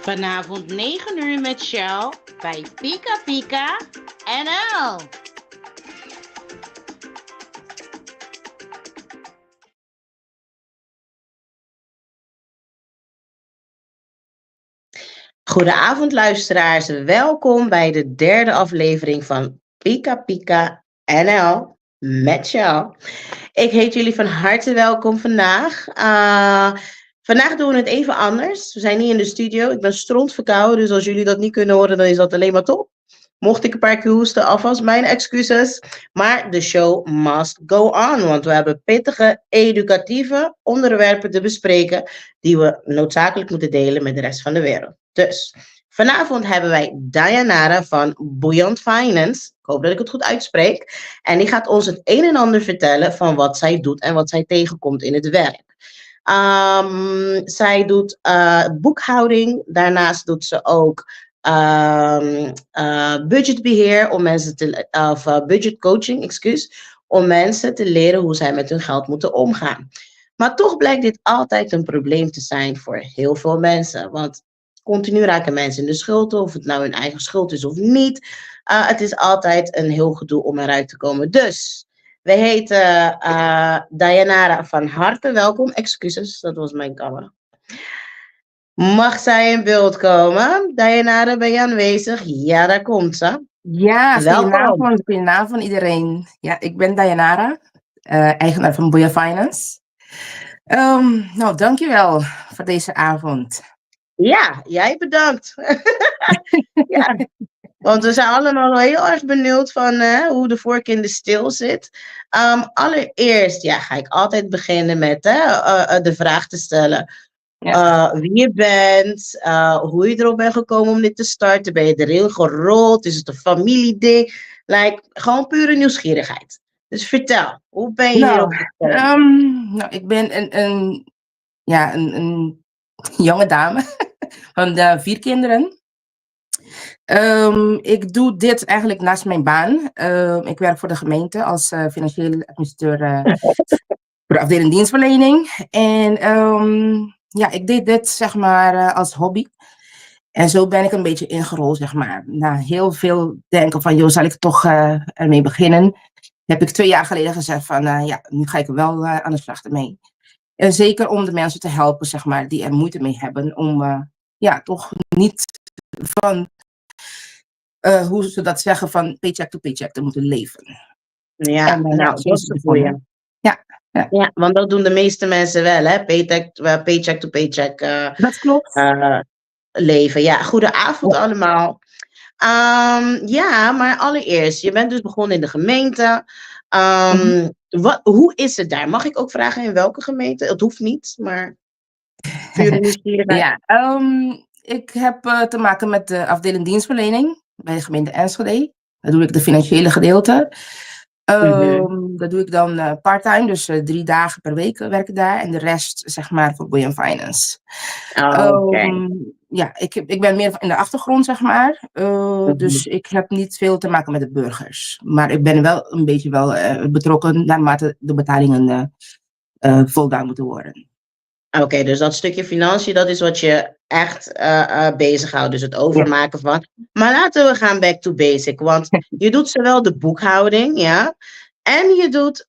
Vanavond 9 uur met Shell bij Pika Pika NL. Goedenavond luisteraars, welkom bij de derde aflevering van Pika Pika NL met Shell. Ik heet jullie van harte welkom vandaag. Vandaag doen we het even anders. We zijn niet in de studio, ik ben strontverkouden, dus als jullie dat niet kunnen horen, dan is dat alleen maar top. Mocht ik een paar keer hoesten, alvast mijn excuses. Maar de show must go on, want we hebben pittige, educatieve onderwerpen te bespreken die we noodzakelijk moeten delen met de rest van de wereld. Dus vanavond hebben wij Dayanara van Buoyant Finance. Ik hoop dat ik het goed uitspreek. En die gaat ons het een en ander vertellen van wat zij doet en wat zij tegenkomt in het werk. Zij doet boekhouding. Daarnaast doet ze ook budgetbeheer om mensen te, budgetcoaching, om mensen te leren hoe zij met hun geld moeten omgaan. Maar toch blijkt dit altijd een probleem te zijn voor heel veel mensen. Want continu raken mensen in de schuld, of het nou hun eigen schuld is of niet. Het is altijd een heel gedoe om eruit te komen. Dus we heten Dayanara van harte welkom. Excuses, dat was mijn camera. Mag zij in beeld komen? Dayanara, ben je aanwezig? Ja, daar komt ze. Ja, goedenavond iedereen. Ja, ik ben Dayanara, eigenaar van Buoyant Finance. Nou, dankjewel voor deze avond. Ja, jij bedankt. Ja, want we zijn allemaal heel erg benieuwd van hoe de vork in de steel zit. Allereerst ga ik altijd beginnen met de vraag te stellen. Wie je bent, hoe je erop bent gekomen om dit te starten. Ben je erin gerold? Is het een familieding? Gewoon pure nieuwsgierigheid. Dus vertel, hoe ben je hierop gekomen? Nou, ik ben een jonge dame van 4 kinderen. Ik doe dit eigenlijk naast mijn baan. Ik werk voor de gemeente als financiële administrateur voor de afdeling dienstverlening. En ik deed dit zeg maar als hobby. En zo ben ik een beetje ingerold, zeg maar. Na heel veel denken van, zal ik toch ermee beginnen? Heb ik 2 jaar geleden gezegd van, nu ga ik er wel aan de slag ermee. En zeker om de mensen te helpen, zeg maar, die er moeite mee hebben. Om toch niet van, hoe ze dat zeggen, van paycheck to paycheck te moeten leven. Ja, dat is een goeie. Ja, want dat doen de meeste mensen wel, hè? Paycheck to paycheck dat klopt. Leven. Ja, goedenavond allemaal. Maar allereerst, je bent dus begonnen in de gemeente. Hoe is het daar? Mag ik ook vragen in welke gemeente? Het hoeft niet, maar pure nieuwsgierigheid. Ik heb te maken met de afdeling dienstverlening bij de gemeente Enschede. Daar doe ik de financiële gedeelte. Dat doe ik dan part-time, dus 3 dagen per week werk ik daar. En de rest, zeg maar, voor Buoyant Finance. Ik ben meer in de achtergrond, zeg maar. Dus ik heb niet veel te maken met de burgers. Maar ik ben wel een beetje betrokken naarmate de betalingen voldaan moeten worden. Oké, dus dat stukje financiën, dat is wat je echt bezighoudt. Dus het overmaken van. Maar laten we gaan back to basic. Want je doet zowel de boekhouding, ja. En je doet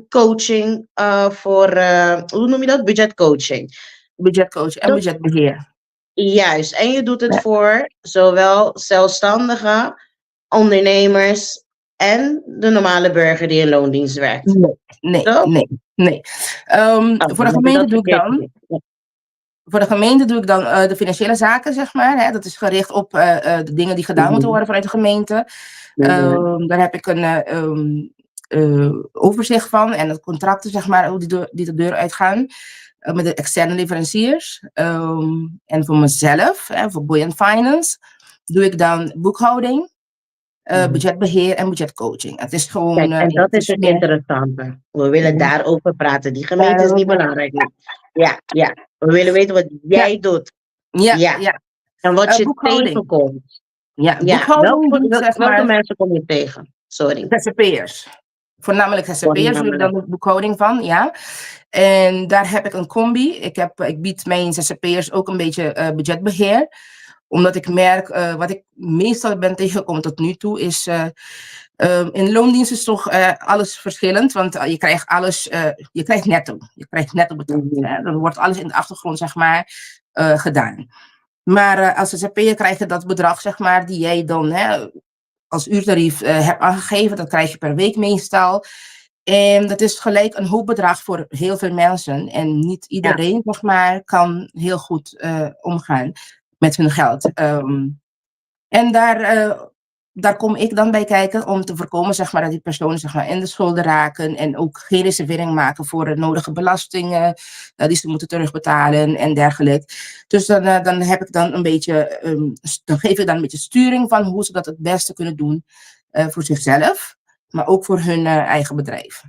coaching voor, hoe noem je dat? Budgetcoaching. Budgetcoaching en budgetbeheer. Juist, en je doet het voor zowel zelfstandigen, ondernemers en de normale burger die in loondienst werkt. Nee. Voor de gemeente doe ik dan. Voor de gemeente doe ik dan de financiële zaken, zeg maar. Hè. Dat is gericht op de dingen die gedaan moeten worden vanuit de gemeente. Daar heb ik een overzicht van en de contracten, zeg maar, hoe die de deur uitgaan. Met de externe leveranciers. En voor mezelf, voor Buoyant Finance, doe ik dan boekhouding, budgetbeheer en budgetcoaching. Het is gewoon. Kijk, en dat is het interessante. We willen daarover praten. Die gemeente is niet belangrijk. Ja. We willen weten wat jij doet. Ja. En wat je tegenkomt. Ja, boekhouding. Welke mensen kom je tegen? Sorry. ZZP'ers. Voornamelijk ZZP'ers doe ik dan Voornamelijk. de boekhouding van, ja. En daar heb ik een combi. Ik bied mijn ZZP'ers ook een beetje budgetbeheer. Omdat ik merk, wat ik meestal ben tegengekomen tot nu toe, is in loondienst is toch alles verschillend. Want je krijgt alles, je krijgt netto. Je krijgt netto betaald. Hè? Dan wordt alles in de achtergrond, zeg maar, gedaan. Maar als ZZP'er krijg je dat bedrag, zeg maar, die jij dan als uurtarief hebt aangegeven. Dat krijg je per week meestal. En dat is gelijk een hoop bedrag voor heel veel mensen. En niet iedereen, zeg maar, kan heel goed omgaan met hun geld. En daar kom ik dan bij kijken om te voorkomen, zeg maar, dat die personen, zeg maar, in de schulden raken en ook geen reservering maken voor de nodige belastingen die ze moeten terugbetalen en dergelijke. Dus dan heb ik dan een beetje, dan geef ik dan een beetje sturing van hoe ze dat het beste kunnen doen voor zichzelf, maar ook voor hun eigen bedrijf.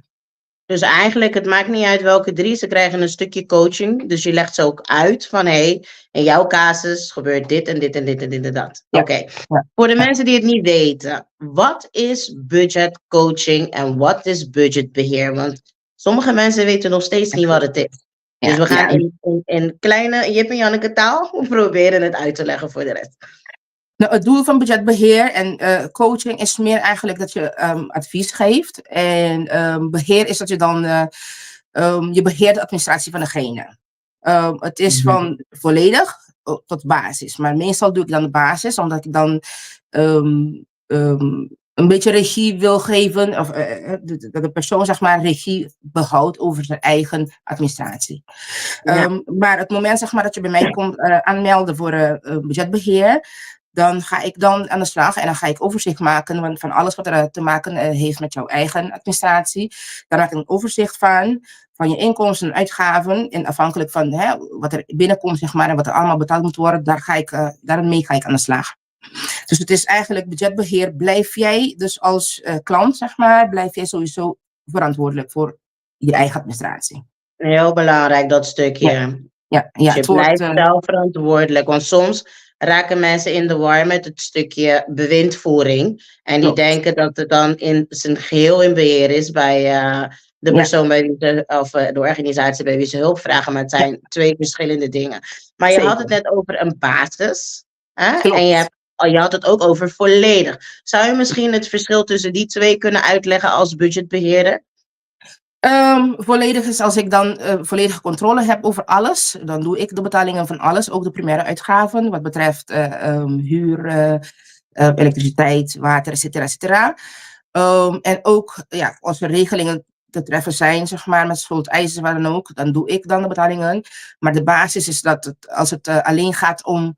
Dus eigenlijk, het maakt niet uit welke drie. Ze krijgen een stukje coaching. Dus je legt ze ook uit van, in jouw casus gebeurt dit en dit en dit en dit en dat. Ja. Oké. Ja. Voor de mensen die het niet weten. Wat is budgetcoaching en wat is budgetbeheer? Want sommige mensen weten nog steeds niet wat het is. Dus we gaan in kleine Jip en Janneke taal proberen het uit te leggen voor de rest. Nou, het doel van budgetbeheer en coaching is meer eigenlijk dat je advies geeft. En beheer is dat je dan, je beheert de administratie van degene. Het is van volledig tot basis. Maar meestal doe ik dan de basis, omdat ik dan een beetje regie wil geven. Of dat de persoon, zeg maar, regie behoudt over zijn eigen administratie. Maar het moment, zeg maar, dat je bij mij komt aanmelden voor budgetbeheer. Dan ga ik dan aan de slag en dan ga ik overzicht maken van alles wat er te maken heeft met jouw eigen administratie. Daar maak ik een overzicht van je inkomsten en uitgaven. En afhankelijk van wat er binnenkomt, zeg maar, en wat er allemaal betaald moet worden, daarmee ga ik aan de slag. Dus het is eigenlijk budgetbeheer. Blijf jij dus als klant, zeg maar, blijf jij sowieso verantwoordelijk voor je eigen administratie. Heel belangrijk, dat stukje. Ja, dus je blijft zelf verantwoordelijk. Want soms raken mensen in de war met het stukje bewindvoering. En die denken dat het dan in zijn geheel in beheer is bij de persoon bij wie ze, of de organisatie bij wie ze hulp vragen. Maar het zijn twee verschillende dingen. Maar je had het net over een basis. En je had het ook over volledig. Zou je misschien het verschil tussen die twee kunnen uitleggen als budgetbeheerder? Volledig is als ik dan volledige controle heb over alles. Dan doe ik de betalingen van alles, ook de primaire uitgaven. Wat betreft huur, elektriciteit, water, et cetera, et cetera. En ook als er regelingen te treffen zijn, zeg maar, met schuldeisers, waar dan ook, dan doe ik dan de betalingen. Maar de basis is dat als het alleen gaat om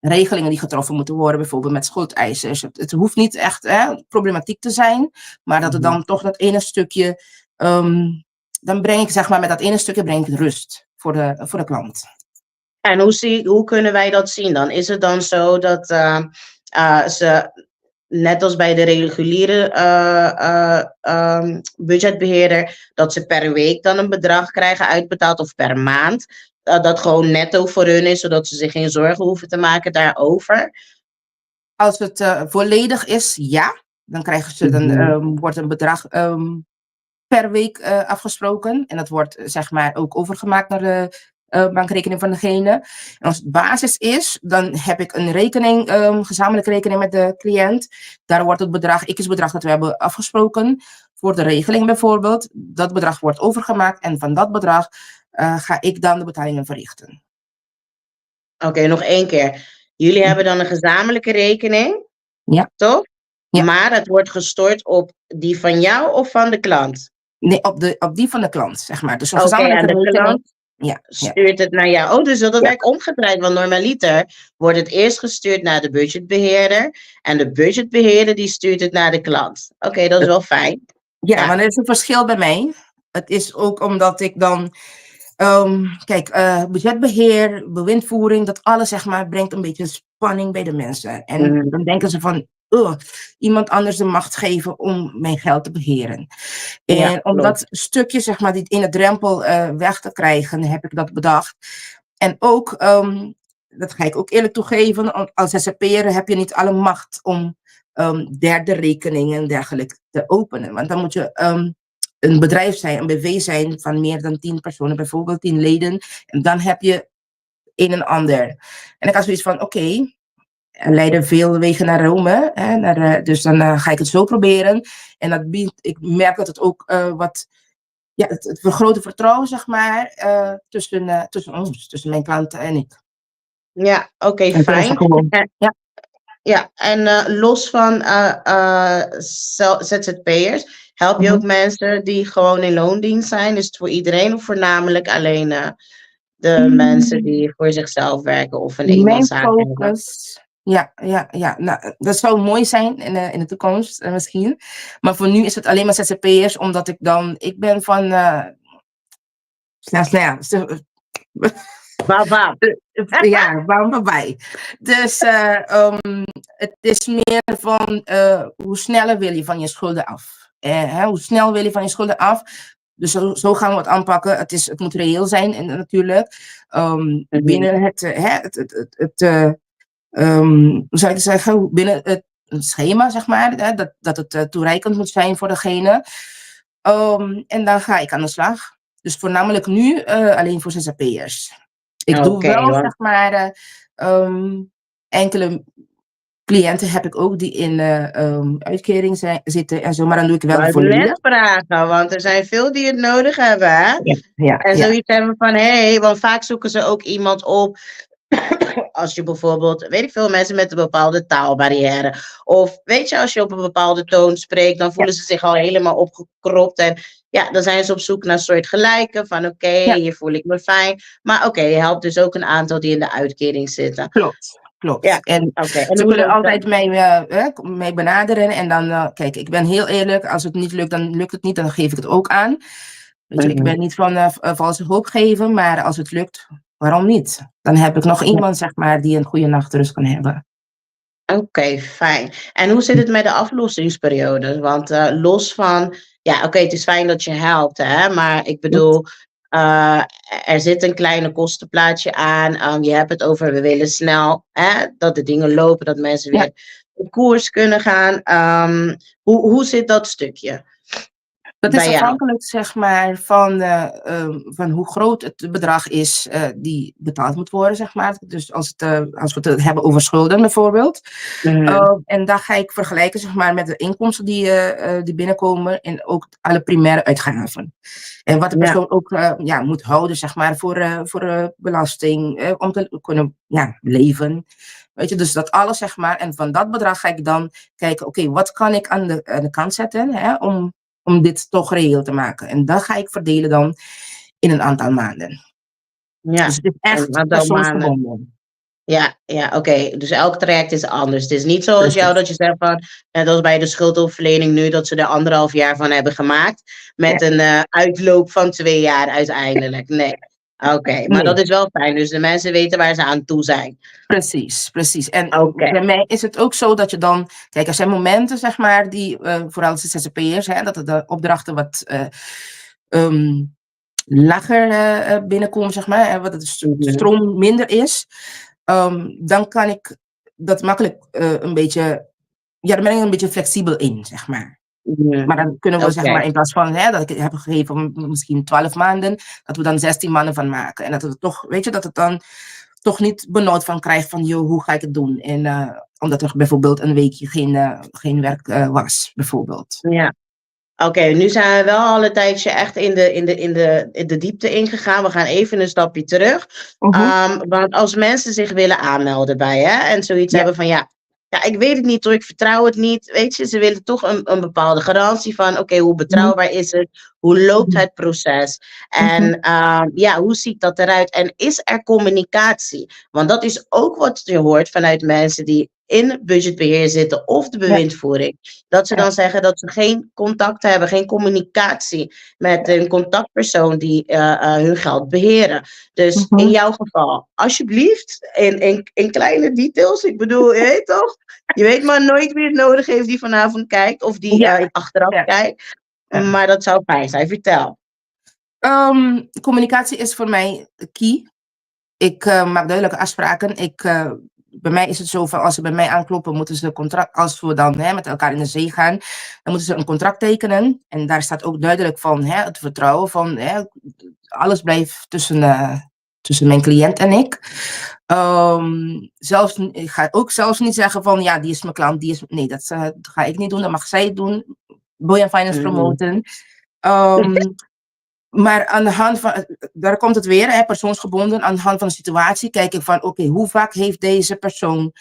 regelingen die getroffen moeten worden, bijvoorbeeld met schuldeisers. Het hoeft niet echt problematiek te zijn, maar dat er dan toch dat ene stukje, dan breng ik, zeg maar, met dat ene stukje breng ik rust voor de klant. En hoe kunnen wij dat zien dan? Is het dan zo dat ze, net als bij de reguliere budgetbeheerder, dat ze per week dan een bedrag krijgen uitbetaald of per maand? Dat gewoon netto voor hun is, zodat ze zich geen zorgen hoeven te maken daarover? Als het volledig is, ja. Dan krijgen ze, dan wordt een bedrag per week afgesproken. En dat wordt, zeg maar, ook overgemaakt naar de bankrekening van degene. En als het basis is, dan heb ik een rekening, gezamenlijke rekening met de cliënt. Daar wordt het bedrag, bedrag dat we hebben afgesproken, voor de regeling bijvoorbeeld. Dat bedrag wordt overgemaakt en van dat bedrag ga ik dan de betalingen verrichten. Oké, nog één keer. Jullie hebben dan een gezamenlijke rekening, toch? Ja. Maar het wordt gestort op die van jou of van de klant? Nee, op die van de klant, zeg maar. Dus een gezamenlijke rekening. Klant stuurt het naar jou. Oh, dus dat werkt omgedraaid. Want normaliter wordt het eerst gestuurd naar de budgetbeheerder. En de budgetbeheerder die stuurt het naar de klant. Oké, dat is wel fijn. Ja, maar er is een verschil bij mij. Het is ook omdat ik dan... budgetbeheer, bewindvoering, dat alles, zeg maar, brengt een beetje spanning bij de mensen. En dan denken ze van, iemand anders de macht geven om mijn geld te beheren. En om dat stukje, zeg maar, die ene drempel weg te krijgen, heb ik dat bedacht. En ook, dat ga ik ook eerlijk toegeven, als ZZP'er heb je niet alle macht om derde rekeningen en dergelijke te openen. Want dan moet je een bedrijf zijn, een BV zijn van meer dan 10 personen, bijvoorbeeld 10 leden. En dan heb je een en ander. En ik had zoiets van, oké, er leiden veel wegen naar Rome. Hè, dus dan ga ik het zo proberen. En dat ik merk dat het ook het vergrote vertrouwen, zeg maar, tussen ons, tussen mijn klanten en ik. Ja, oké, En dat is fijn. gewoon, ja. Ja, en los van ZZP'ers, help je ook mensen die gewoon in loondienst zijn? Is het voor iedereen of voornamelijk alleen de mensen die voor zichzelf werken of een Mijn eenmanszaak hebben? focus. Ja. Nou, dat zou mooi zijn in de toekomst misschien. Maar voor nu is het alleen maar ZZP'ers, omdat ik ben van. Baba. Ja, waarom bij? Dus het is meer van hoe sneller wil je van je schulden af? Hoe snel wil je van je schulden af? Dus zo gaan we het aanpakken. Het moet reëel zijn en natuurlijk. Binnen hoe zou ik het zeggen? Binnen het schema, zeg maar. Dat het toereikend moet zijn voor degene. En dan ga ik aan de slag. Dus voornamelijk nu alleen voor ZZP'ers. Ik doe wel, zeg maar, enkele cliënten heb ik ook die in uitkering zitten en zo, maar dan doe ik wel Ik wil net vragen, want er zijn veel die het nodig hebben, hè? Ja, en zoiets hebben van, want vaak zoeken ze ook iemand op, als je bijvoorbeeld, weet ik veel, mensen met een bepaalde taalbarrière, of weet je, als je op een bepaalde toon spreekt, dan voelen ze zich al helemaal opgekropt en ja, dan zijn ze op zoek naar een soort gelijke van hier voel ik me fijn. Maar je helpt dus ook een aantal die in de uitkering zitten. Klopt. Ja, en ze kunnen altijd mij benaderen en dan, kijk, ik ben heel eerlijk, als het niet lukt, dan lukt het niet, dan geef ik het ook aan. Weet je, ik ben niet van valse hoop geven, maar als het lukt, waarom niet? Dan heb ik nog iemand, zeg maar, die een goede nachtrust kan hebben. Oké, fijn. En hoe zit het met de aflossingsperiode? Want los van, het is fijn dat je helpt, hè? Maar ik bedoel, er zit een kleine kostenplaatje aan. Je hebt het over, we willen snel, dat de dingen lopen, dat mensen weer op koers kunnen gaan. Hoe zit dat stukje? Dat is afhankelijk, zeg maar, van hoe groot het bedrag is die betaald moet worden, zeg maar. Dus als we het hebben over schulden, bijvoorbeeld. En daar ga ik vergelijken, zeg maar, met de inkomsten die binnenkomen en ook alle primaire uitgaven. En wat de persoon ook moet houden, zeg maar, voor belasting, om te kunnen leven. Weet je, dus dat alles, zeg maar. En van dat bedrag ga ik dan kijken, oké, wat kan ik aan de kant zetten, om dit toch reëel te maken. En dat ga ik verdelen dan in een aantal maanden. Ja, dus het is echt persoonsgebonden. Ja, oké. Dus elk traject is anders. Het is niet zoals jou dat je zegt van, net als bij de schuldhulpverlening nu, dat ze er 1,5 jaar van hebben gemaakt. Met een uitloop van 2 jaar uiteindelijk. Nee. Oké, maar dat is wel fijn. Dus de mensen weten waar ze aan toe zijn. Precies. En bij mij is het ook zo dat je dan... Kijk, er zijn momenten, zeg maar, die vooral de ZZP'ers, dat de opdrachten wat lager binnenkomen, zeg maar. Wat de stroom minder is. Dan kan ik dat makkelijk een beetje... Ja, dan ben ik een beetje flexibel in, zeg maar. Maar dan kunnen we, zeg maar, in plaats van dat ik heb gegeven misschien 12 maanden, dat we dan 16 maanden van maken. En dat het toch, weet je, dat het dan toch niet benauwd van krijgt van, joh, hoe ga ik het doen? En omdat er bijvoorbeeld een weekje geen werk was, bijvoorbeeld. Ja. Oké, nu zijn we wel al een tijdje echt in de diepte ingegaan. We gaan even een stapje terug. Want als mensen zich willen aanmelden bij je en zoiets hebben van ik weet het niet hoor, ik vertrouw het niet. Weet je, ze willen toch een bepaalde garantie van hoe betrouwbaar is het? Hoe loopt het proces? En hoe ziet dat eruit? En is er communicatie? Want dat is ook wat je hoort vanuit mensen die in budgetbeheer zitten of de bewindvoering. Dat ze dan zeggen dat ze geen contact hebben, geen communicatie met een contactpersoon die hun geld beheren. Dus in jouw geval, alsjeblieft, in kleine details. Ik bedoel, je weet toch? Je weet maar nooit wie het nodig heeft die vanavond kijkt of die achteraf kijkt. Maar dat zou fijn zijn. Vertel. Communicatie is voor mij key. Ik maak duidelijke afspraken. Ik bij mij is het zo van, als ze bij mij aankloppen, moeten ze een contract, als we dan met elkaar in de zee gaan, dan moeten ze een contract tekenen. En daar staat ook duidelijk van het vertrouwen van, alles blijft tussen mijn cliënt en ik. Ik ga ook zelfs niet zeggen van, ja, die is mijn klant, nee, dat ga ik niet doen, dat mag zij het doen. Boyan Finance promoten. Maar aan de hand van, daar komt het weer, persoonsgebonden, aan de hand van de situatie kijk ik van, oké, hoe vaak heeft deze persoon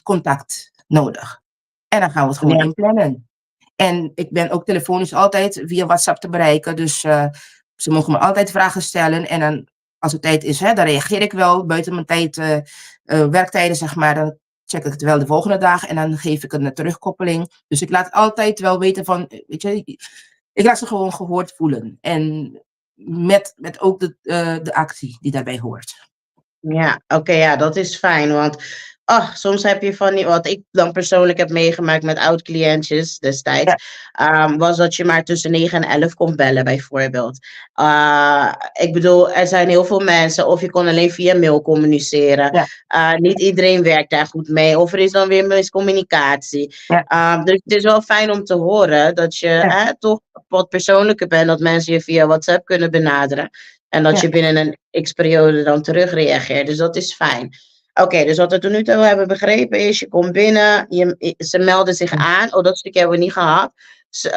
contact nodig? En dan gaan we het gewoon inplannen. En ik ben ook telefonisch altijd via WhatsApp te bereiken, dus ze mogen me altijd vragen stellen. En dan, als het tijd is, dan reageer ik wel buiten mijn tijd, werktijden, zeg maar, dan check ik het wel de volgende dag en dan geef ik een terugkoppeling. Dus ik laat altijd wel weten van, weet je, ik laat ze gewoon gehoord voelen. En met ook de actie die daarbij hoort. Ja, oké, dat is fijn. Want soms heb je van die, wat ik dan persoonlijk heb meegemaakt met oud-cliëntjes destijds, was dat je maar tussen 9 en 11 kon bellen, bijvoorbeeld. Ik bedoel, er zijn heel veel mensen, of je kon alleen via mail communiceren. Ja. Niet iedereen werkt daar goed mee, of er is dan weer miscommunicatie. Ja. Dus het is wel fijn om te horen dat je toch wat persoonlijker bent, dat mensen je via WhatsApp kunnen benaderen. En dat je binnen een x-periode dan terugreageert. Dus dat is fijn. Oké, dus wat we tot nu toe hebben begrepen is, je komt binnen, ze melden zich aan. Oh, dat stukje hebben we niet gehad.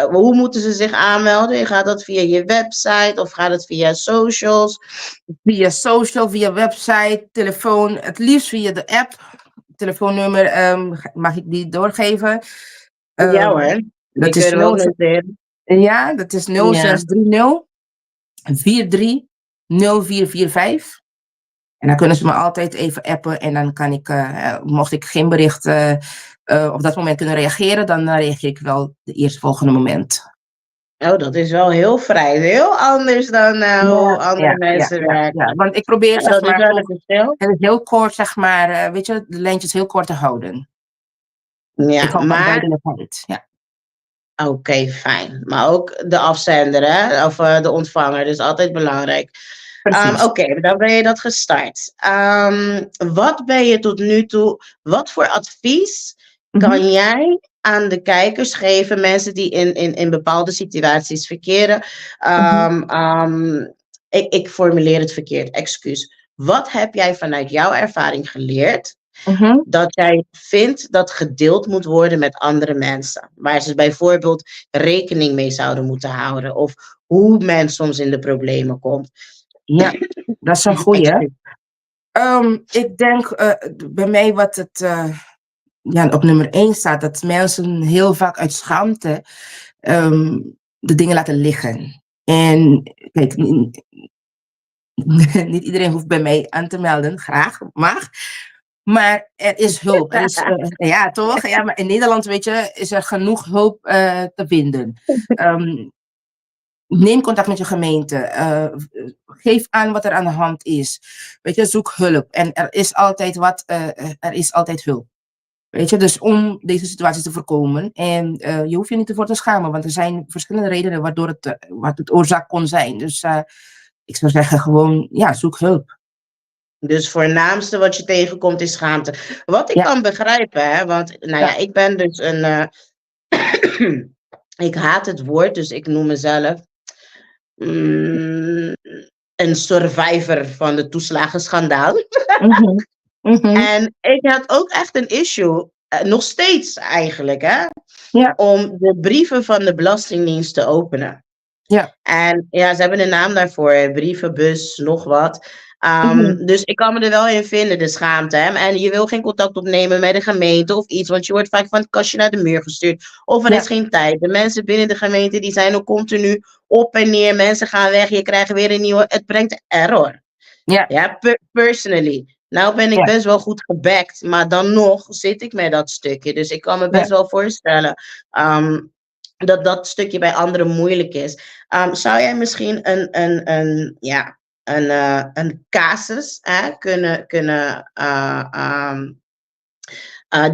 Hoe moeten ze zich aanmelden? Gaat dat via je website of gaat het via socials? Via social, via website, telefoon, het liefst via de app. Telefoonnummer, mag ik die doorgeven? Ja hoor, dat is kunnen we ook noteren. Ja, dat is 0630 43 0445. En dan kunnen ze me altijd even appen en dan kan ik, mocht ik geen bericht op dat moment kunnen reageren, dan reageer ik wel de eerstvolgende moment. Oh, dat is wel heel vrij. Heel anders dan hoe andere mensen werken. Ja, want ik probeer zeg maar heel kort, zeg maar, weet je, de lijntjes heel kort te houden. Ja, maar... Ja. Oké, fijn. Maar ook de afzender, hè? Of de ontvanger, dus altijd belangrijk. Oké, dan ben je dat gestart. Wat ben je tot nu toe, wat voor advies kan jij aan de kijkers geven, mensen die in bepaalde situaties verkeren? Ik formuleer het verkeerd, excuus. Wat heb jij vanuit jouw ervaring geleerd? Dat jij vindt dat gedeeld moet worden met andere mensen. Waar ze bijvoorbeeld rekening mee zouden moeten houden. Of hoe men soms in de problemen komt. Ja, dat is een goeie. Ik denk bij mij wat het op nummer 1 staat. Dat mensen heel vaak uit schaamte de dingen laten liggen. En kijk, niet iedereen hoeft bij mij aan te melden. Graag, mag. Maar er is hulp. Er is, ja, toch? Ja, maar in Nederland, weet je, is er genoeg hulp te vinden. Neem contact met je gemeente. Geef aan wat er aan de hand is. Weet je, zoek hulp. En er is altijd er is altijd hulp. Weet je, dus om deze situatie te voorkomen. En je hoeft je niet ervoor te schamen, want er zijn verschillende redenen waardoor wat het oorzaak kon zijn. Dus ik zou zeggen gewoon, zoek hulp. Dus voornaamste wat je tegenkomt is schaamte. Wat ik kan begrijpen, hè, want ik ben dus een... ik haat het woord, dus ik noem mezelf een survivor van de toeslagenschandaal. En ik had ook echt een issue, nog steeds eigenlijk, hè, om de brieven van de Belastingdienst te openen. Ja. En ze hebben een naam daarvoor, brievenbus, nog wat. Dus ik kan me er wel in vinden, de schaamte. Hè? En je wil geen contact opnemen met de gemeente of iets, want je wordt vaak van het kastje naar de muur gestuurd. Of er is geen tijd. De mensen binnen de gemeente die zijn ook continu op en neer. Mensen gaan weg, je krijgt weer een nieuwe. Het brengt error. Ja, personally. Nou ben ik best wel goed gebackt, maar dan nog zit ik met dat stukje. Dus ik kan me best wel voorstellen dat stukje bij anderen moeilijk is. Zou jij misschien een casus kunnen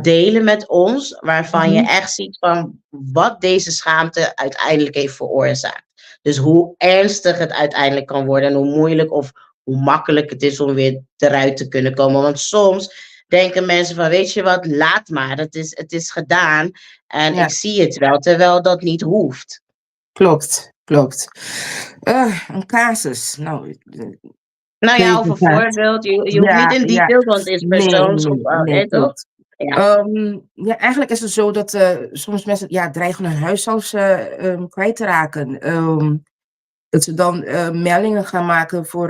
delen met ons, waarvan je echt ziet van wat deze schaamte uiteindelijk heeft veroorzaakt. Dus hoe ernstig het uiteindelijk kan worden en hoe moeilijk of hoe makkelijk het is om weer eruit te kunnen komen. Want soms denken mensen van, weet je wat, laat maar. Het is gedaan en Ja, ik zie het wel, terwijl dat niet hoeft. klopt. Een casus. Nou, Nou ja, of een inderdaad. voorbeeld. Je hoeft niet Ja, in ja. detail, want het is persoons of Nee, toch? klopt. Ja, Ja, eigenlijk is het zo dat soms mensen dreigen hun huis zelfs kwijt te raken. Dat ze dan meldingen gaan maken voor,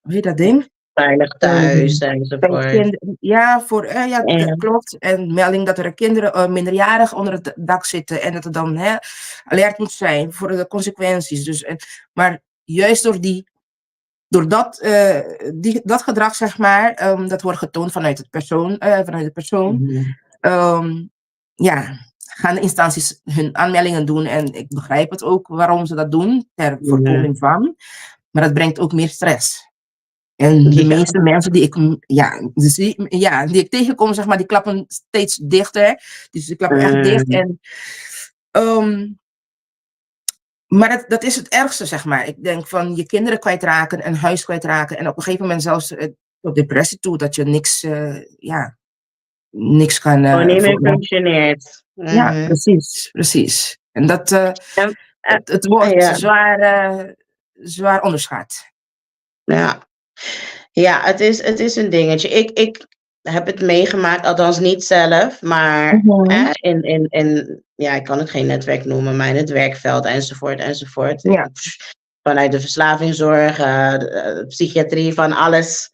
hoe heet dat ding? veilig Ehm, thuis bij enzovoort. ja, voor, ja, Ja. klopt. En melding dat er kinderen, minderjarigen onder het dak zitten en dat er dan alert moet zijn voor de consequenties. Dus, maar juist door dat gedrag, zeg maar, dat wordt getoond vanuit de persoon, Mhm. ja, gaan de instanties hun aanmeldingen doen. En ik begrijp het ook waarom ze dat doen, ter Ja. voorkoming van. Maar dat brengt ook meer stress. En de Ja. meeste mensen die ik tegenkom, zeg maar, die klappen steeds dichter. Dus die klappen echt dicht. En, maar dat is het ergste, zeg maar. Ik denk van je kinderen kwijtraken, een huis kwijtraken. En op een gegeven moment zelfs tot depressie toe, dat je niks kan Gewoon niet meer voor. functioneert. Ja, Mhm. precies. En dat, En, het wordt ja. zwaar onderschat. Ja. Ja, het is een dingetje. Ik heb het meegemaakt, althans niet zelf, maar Mhm. ja, ik kan het geen netwerk noemen, maar in het werkveld enzovoort. Ja, Vanuit de verslavingszorg, de psychiatrie, van alles.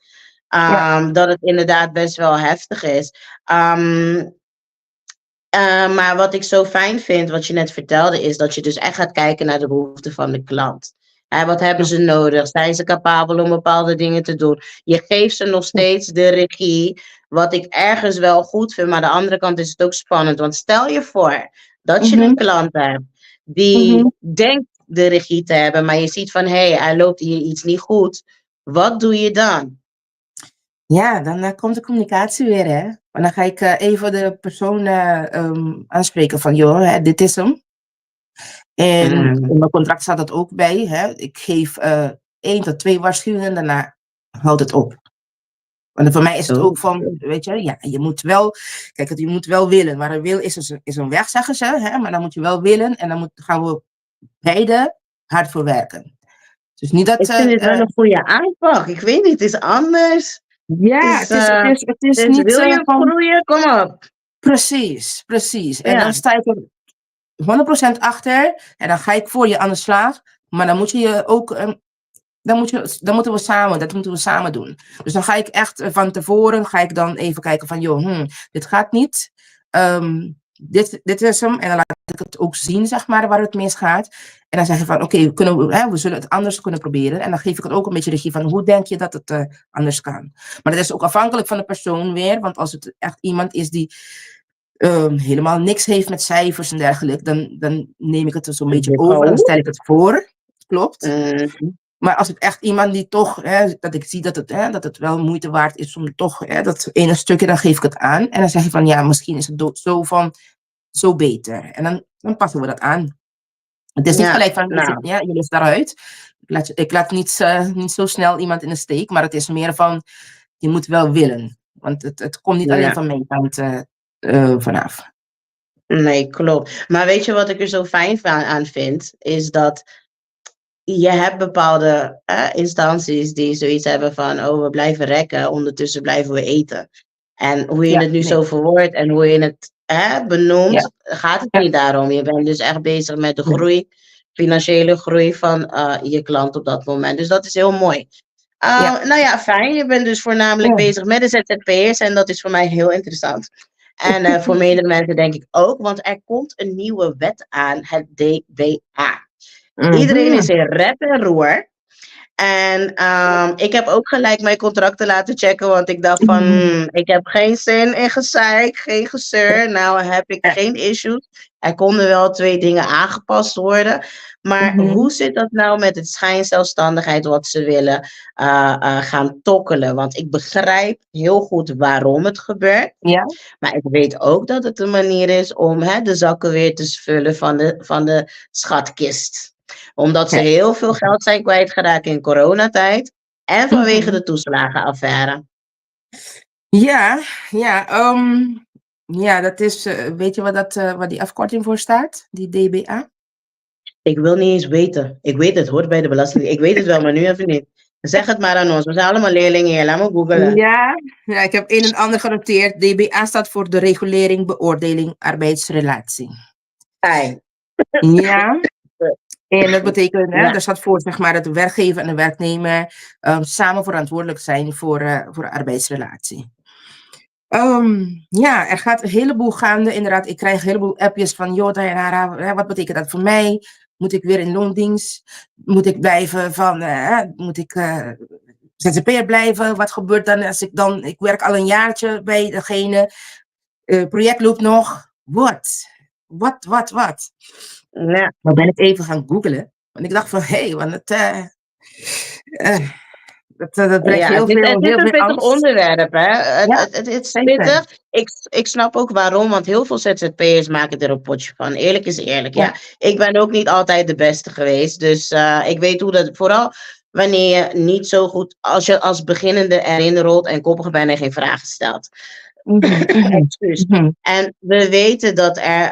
ja. Dat het inderdaad best wel heftig is. Um, maar wat ik zo fijn vind, wat je net vertelde, is dat je dus echt gaat kijken naar de behoeften van de klant. Wat hebben Ja. ze nodig? Zijn ze capabel om bepaalde dingen te doen? Je geeft ze nog steeds de regie, wat ik ergens wel goed vind, maar aan de andere kant is het ook spannend. Want stel je voor dat je een Mhm. klant hebt Mhm. die denkt de regie te hebben, maar je ziet van, hé, hij loopt hier iets niet goed. Wat doe je dan? Ja, dan komt de communicatie weer, hè. Maar dan ga ik even de persoon aanspreken van, joh, dit is hem. En Mm, in mijn contract staat dat ook bij, hè. Ik geef 1 tot 2 waarschuwingen, daarna houdt het op. Want voor mij is het oh, ook van, weet je, ja, je moet wel, kijk, je moet wel willen. Maar een wil is een weg, zeggen ze, hè. Maar dan moet je wel willen en dan gaan we beide hard voor werken. Dus niet dat, ik vind dit wel een goede aanpak. Ik weet niet, het is anders. ja, Dus, het is dus niet wil je van, groeien? Kom op. precies. En Ja, dan sta ik er 100% achter en dan ga ik voor je aan de slag. Maar dan moet je ook, dan moeten we samen, dat moeten we samen doen. Dus dan ga ik echt van tevoren, ga ik dan even kijken van, joh, dit gaat niet. Dit is hem. En dan laat ik het ook zien, zeg maar, waar het misgaat. En dan zeg je van, oké, we zullen het anders kunnen proberen. En dan geef ik het ook een beetje regie van, hoe denk je dat het anders kan? Maar dat is ook afhankelijk van de persoon weer. Want als het echt iemand is die helemaal niks heeft met cijfers en dergelijke, dan neem ik het er zo'n beetje over. Dan oh. stel ik het voor. Klopt. Mm, Maar als het echt iemand die toch, dat ik zie dat het wel moeite waard is om toch, dat ene stukje, dan geef ik het aan. En dan zeg je van, ja, misschien is het zo beter. En dan passen we dat aan. Het is niet ja, gelijk van, nou, je is daaruit. Ik laat niet zo snel iemand in de steek, maar het is meer van, je moet wel willen. Want het komt niet alleen ja. van mijn kant vanaf. Nee, klopt. Maar weet je wat ik er zo fijn aan vind? Is dat je hebt bepaalde instanties die zoiets hebben van, oh, we blijven rekken, ondertussen blijven we eten. En hoe je Ja, het nu nee. zo verwoordt en hoe je het Ja, benoemt, gaat het ja, niet daarom. Je bent dus echt bezig met de ja, groei, financiële groei van je klant op dat moment. Dus dat is heel mooi. ja, Nou ja, fijn. Je bent dus voornamelijk ja. bezig met de ZZP'ers en dat is voor mij heel interessant. En voor meerdere mensen denk ik ook, want er komt een nieuwe wet aan, het DBA. Iedereen Mhm. is in rep en roer. En ik heb ook gelijk mijn contracten laten checken, want ik dacht van, ik heb geen zin in gezeik, geen gezeur. Nou heb ik Ja. geen issues. Er konden wel 2 dingen aangepast worden. Maar Mhm. hoe zit dat nou met het schijnzelfstandigheid wat ze willen gaan tokkelen? Want ik begrijp heel goed waarom het gebeurt. Ja, Maar ik weet ook dat het een manier is om de zakken weer te vullen van de schatkist. Omdat ze ja. heel veel geld zijn kwijtgeraakt in coronatijd. En vanwege Mhm. de toeslagenaffaire. Ja, dat is, weet je wat die afkorting voor staat? Die DBA? Ik wil niet eens weten. Ik weet het, hoort bij de belasting. Ik weet het wel, maar nu even niet. Zeg het maar aan ons. We zijn allemaal leerlingen hier. Laat me googlen. Ja, ik heb een en ander genoteerd. DBA staat voor de regulering, beoordeling, arbeidsrelatie. Fijn. Ja, en dat betekent, Ja. daar staat voor zeg maar, dat de werkgever en de werknemer samen verantwoordelijk zijn voor de arbeidsrelatie. Ja, er gaat een heleboel gaande. Inderdaad, ik krijg een heleboel appjes van, joh, Dayanara, wat betekent dat voor mij? Moet ik weer in loondienst? Moet ik blijven moet ik ZZP'er blijven? Wat gebeurt dan als ik werk al een jaartje bij degene, project loopt nog. Wat? Ja. Dan ben ik even gaan googlen. Want ik dacht van, want dat brengt heel Het veel is een pittig angst. onderwerp, hè? Het is zeker. pittig. Ik snap ook waarom, want heel veel ZZP'ers maken er een potje van. Eerlijk is eerlijk, ja. Ik ben ook niet altijd de beste geweest, dus ik weet hoe dat, vooral wanneer je niet zo goed, als je als beginnende erin rolt en koppig bent en geen vragen stelt. Excuus. En we weten dat er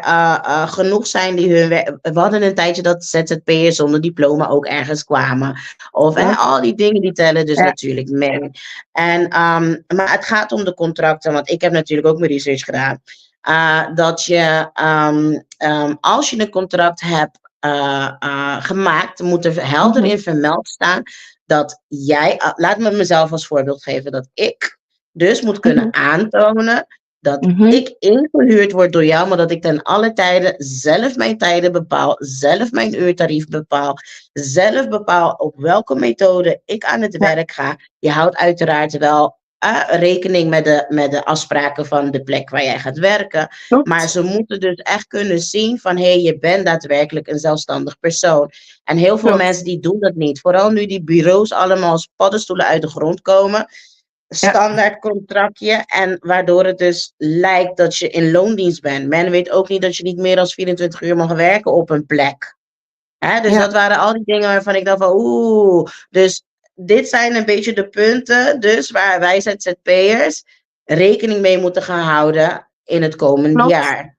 genoeg zijn die hun werk. We hadden een tijdje dat ZZP'ers zonder diploma ook ergens kwamen. Of al die dingen die tellen dus natuurlijk mee. En, maar het gaat om de contracten, want ik heb natuurlijk ook mijn research gedaan. Dat je, als je een contract hebt gemaakt, moet er helder in vermeld staan dat jij, laat me mezelf als voorbeeld geven, dat ik dus moet kunnen aantonen dat ik ingehuurd word door jou, maar dat ik ten alle tijden zelf mijn tijden bepaal, zelf mijn uurtarief bepaal, zelf bepaal op welke methode ik aan het werk ga. Je houdt uiteraard wel rekening met de afspraken van de plek waar jij gaat werken. Maar ze moeten dus echt kunnen zien van, je bent daadwerkelijk een zelfstandig persoon. En heel veel mensen die doen dat niet. Vooral nu die bureaus allemaal als paddenstoelen uit de grond komen. Standaard contractje en waardoor het dus lijkt dat je in loondienst bent. Men weet ook niet dat je niet meer dan 24 uur mag werken op een plek. Dus dat waren al die dingen waarvan ik dacht van dus dit zijn een beetje de punten dus waar wij ZZP'ers rekening mee moeten gaan houden in het komende jaar.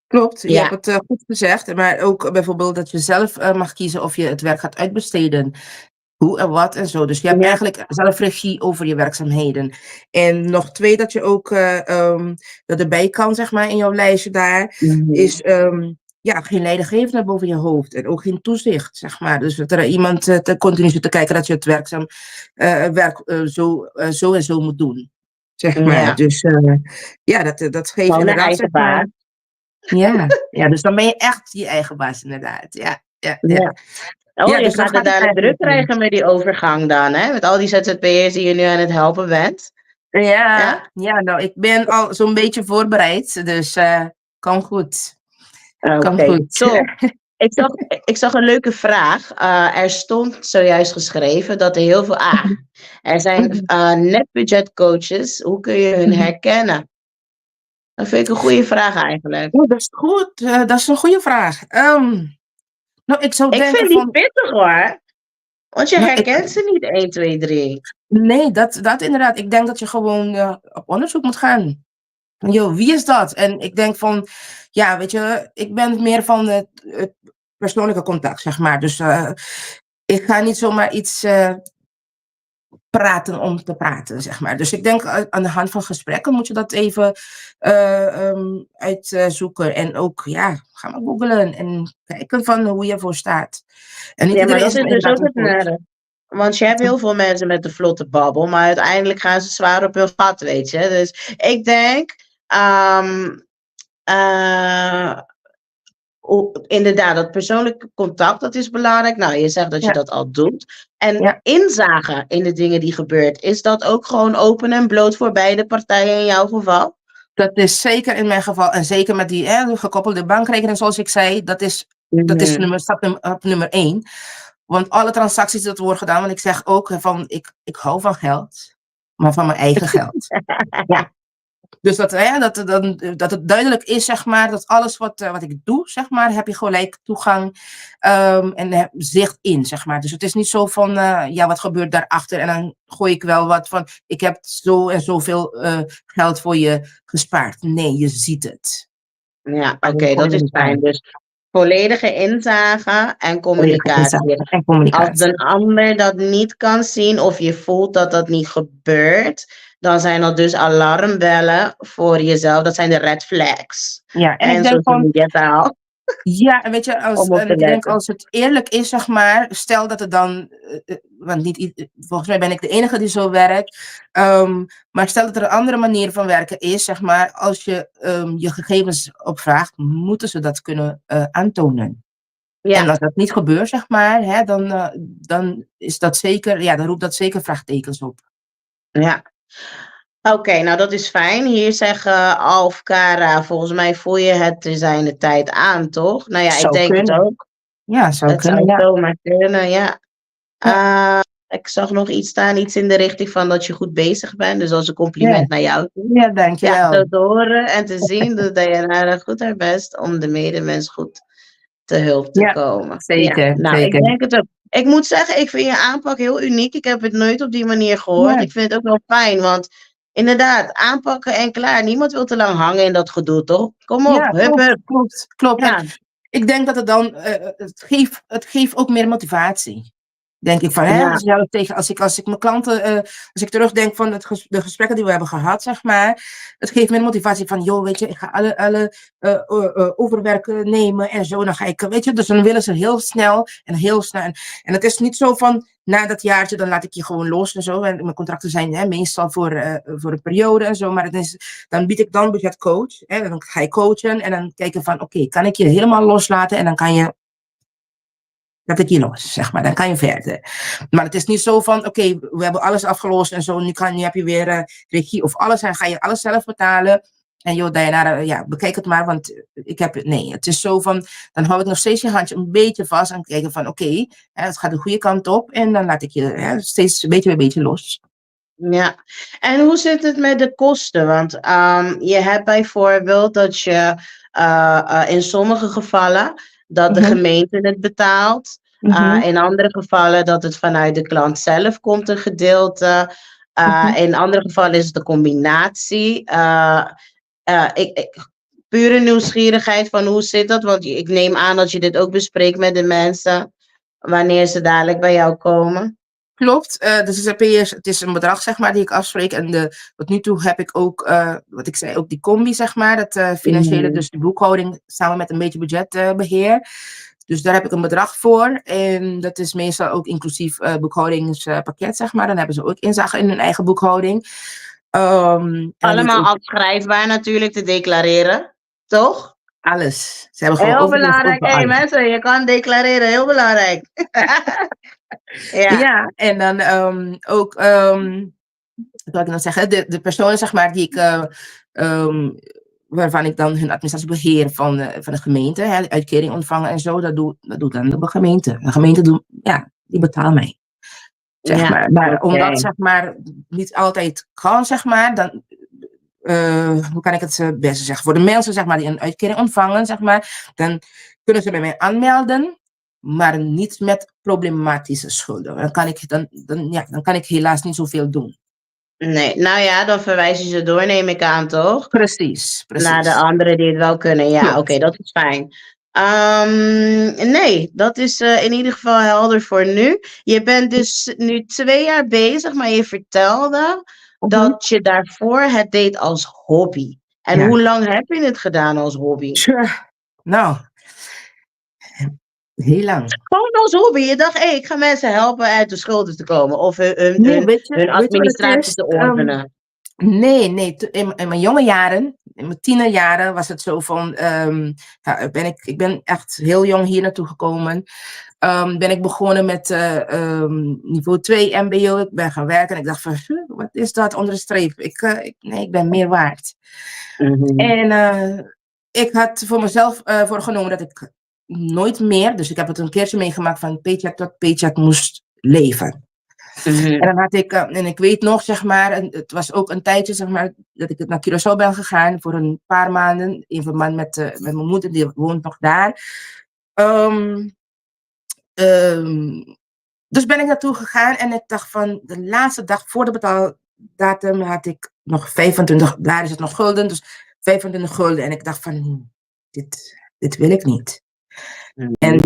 Klopt, je hebt het goed gezegd. Maar ook bijvoorbeeld dat je zelf mag kiezen of je het werk gaat uitbesteden. Hoe en wat en zo. Dus je hebt eigenlijk zelf regie over je werkzaamheden. En nog 2, dat je ook dat erbij kan, zeg maar, in jouw lijstje daar, is geen leidinggevende boven je hoofd. En ook geen toezicht, zeg maar. Dus dat er iemand continu zit te kijken dat je het werk zo en zo moet doen. Zeg maar. Dus dat geeft gewoon inderdaad, eigen baas. Ja, dus dan ben je echt je eigen baas, inderdaad. Ja. Je dus gaat er daar druk krijgen met die overgang dan, hè? Met al die ZZP'ers die je nu aan het helpen bent. Nou, ik ben al zo'n beetje voorbereid, dus kan goed. Oké, top. Ik zag een leuke vraag. Er stond zojuist geschreven dat er heel veel... er zijn netbudgetcoaches. Hoe kun je hun herkennen? Dat vind ik een goede vraag eigenlijk. Dat is goed. Dat is een goede vraag. Nou, ik vind die pittig hoor. Want je herkent ze niet 1, 2, 3. Nee, dat inderdaad. Ik denk dat je gewoon op onderzoek moet gaan. Wie is dat? En ik denk van, weet je, ik ben meer van het persoonlijke contact, zeg maar. Dus ik ga niet zomaar iets praten om te praten, zeg maar. Dus ik denk aan de hand van gesprekken moet je dat even uitzoeken. En ook, ga maar googlen en kijken van hoe je ervoor staat. En niet maar dat is dus ook het nadeel. Want je hebt heel veel mensen met de vlotte babbel, maar uiteindelijk gaan ze zwaar op hun gat, weet je. Dus ik denk, inderdaad, dat persoonlijke contact, dat is belangrijk. Nou, je zegt dat je dat al doet. En inzage in de dingen die gebeurt, is dat ook gewoon open en bloot voor beide partijen in jouw geval? Dat is zeker in mijn geval. En zeker met die gekoppelde bankrekening, zoals ik zei, dat is stap nummer 1. Want alle transacties dat worden gedaan, want ik zeg ook van, ik hou van geld, maar van mijn eigen geld. Dus dat het duidelijk is, zeg maar, dat alles wat ik doe, zeg maar, heb je gelijk toegang en zicht in, zeg maar. Dus het is niet zo van, wat gebeurt daarachter? En dan gooi ik wel wat van, ik heb zo en zoveel geld voor je gespaard. Nee, je ziet het. Ja, oké, dat is fijn. Dus volledige inzage en communicatie. Als een ander dat niet kan zien of je voelt dat dat niet gebeurt, dan zijn dat dus alarmbellen voor jezelf. Dat zijn de red flags. Ja, en ik denk van... Ja, en weet je, ik denk als het eerlijk is, zeg maar, stel dat het dan, want volgens mij ben ik de enige die zo werkt, maar stel dat er een andere manier van werken is, zeg maar, als je je gegevens opvraagt, moeten ze dat kunnen aantonen. Ja. En als dat niet gebeurt, zeg maar, hè, dan is dat zeker, dan roept dat zeker vraagtekens op. Ja. Oké, nou dat is fijn. Hier zeggen Alf, Kara, volgens mij voel je het te zijn de tijd aan, toch? Nou ja, ik denk het ook. Ja, zou kunnen. Het zou zomaar kunnen, ja. Ik zag nog iets staan, iets in de richting van dat je goed bezig bent. Dus als een compliment naar jou toe. Ja, dankjewel. Ja, zo te horen en te zien dat je goed haar best om de medemens goed te hulp te komen. Zeker, ja. Nou, zeker. Ik denk het ook. Ik moet zeggen, ik vind je aanpak heel uniek. Ik heb het nooit op die manier gehoord. Ja. Ik vind het ook wel fijn, want inderdaad, aanpakken en klaar. Niemand wil te lang hangen in dat gedoe, toch? Kom op, klopt. Ja. Ik denk dat het dan, het geeft ook meer motivatie. Denk ik van, als ik mijn klanten, als ik terugdenk van de gesprekken die we hebben gehad, zeg maar, het geeft meer motivatie van, joh, weet je, ik ga alle overwerken nemen en zo, dan ga ik, weet je, dus dan willen ze heel snel. En het is niet zo van, na dat jaartje, dan laat ik je gewoon los en zo, en mijn contracten zijn meestal voor een periode en zo, maar dan bied ik dan budgetcoach, en dan ga je coachen en dan kijken van, oké, kan ik je helemaal loslaten en dan kan je dat ik je los, zeg maar. Dan kan je verder. Maar het is niet zo van, oké, we hebben alles afgelost en zo. Nu heb je weer regie of alles. En ga je alles zelf betalen. En joh, Diana, bekijk het maar. Want het is zo van, dan hou ik nog steeds je handje een beetje vast. En kijken van, oké, het gaat de goede kant op. En dan laat ik je steeds een beetje los. Ja, en hoe zit het met de kosten? Want je hebt bijvoorbeeld dat je in sommige gevallen dat de gemeente het betaalt. In andere gevallen dat het vanuit de klant zelf komt, een gedeelte. In andere gevallen is het een combinatie. Pure nieuwsgierigheid van hoe zit dat? Want ik neem aan dat je dit ook bespreekt met de mensen wanneer ze dadelijk bij jou komen. Klopt, dus het is een bedrag, zeg maar, die ik afspreek. En tot nu toe heb ik ook, wat ik zei, ook die combi, zeg maar. Dat financiële, dus de boekhouding samen met een beetje budgetbeheer. Dus daar heb ik een bedrag voor. En dat is meestal ook inclusief boekhoudingspakket, zeg maar. Dan hebben ze ook inzage in hun eigen boekhouding. Allemaal afschrijfbaar natuurlijk te declareren, toch? Alles. Ze hebben gewoon heel belangrijk. Hé mensen, je kan declareren, heel belangrijk. Ja, en dan ook, wat wil ik dan zeggen, de personen, zeg maar, die ik, waarvan ik dan hun administratie beheer van de gemeente, uitkering ontvangen en zo, dat doet dan de gemeente. De gemeente die betaalt mij. Zeg maar. Maar omdat, zeg maar, niet altijd kan, zeg maar, dan, hoe kan ik het beste zeggen? Voor de mensen, zeg maar, die een uitkering ontvangen, zeg maar, dan kunnen ze bij mij aanmelden, maar niet met problematische schulden. Dan kan ik helaas niet zoveel doen. Nee, nou ja, dan verwijs je ze door, neem ik aan, toch? Precies. Naar de anderen die het wel kunnen. Ja, oké, dat is fijn. Nee, dat is in ieder geval helder voor nu. Je bent dus nu 2 jaar bezig, maar je vertelde dat je daarvoor het deed als hobby. En hoe lang heb je het gedaan als hobby? Nou, heel lang. Gewoon als hobby. Je dacht, ik ga mensen helpen uit de schulden te komen. Of hun administratie te ordenen. Nee. In mijn jonge jaren, in mijn tienerjaren, was het zo van... ik ben echt heel jong hier naartoe gekomen. Ben ik begonnen met niveau 2 mbo. Ik ben gaan werken en ik dacht van... wat is dat onder de streep? Ik ben meer waard. En ik had voor mezelf voorgenomen dat ik nooit meer... Dus ik heb het een keertje meegemaakt van paycheck tot paycheck moest leven. Mhm. En dan had ik, en ik weet nog, zeg maar, en het was ook een tijdje, zeg maar, dat ik naar Curaçao ben gegaan voor een paar maanden. In verband met mijn moeder, die woont nog daar. Ehm, ehm, dus ben ik naartoe gegaan en ik dacht van, de laatste dag voor de betaaldatum had ik nog 25, daar is het nog gulden, dus 25 gulden. En ik dacht van, dit wil ik niet. En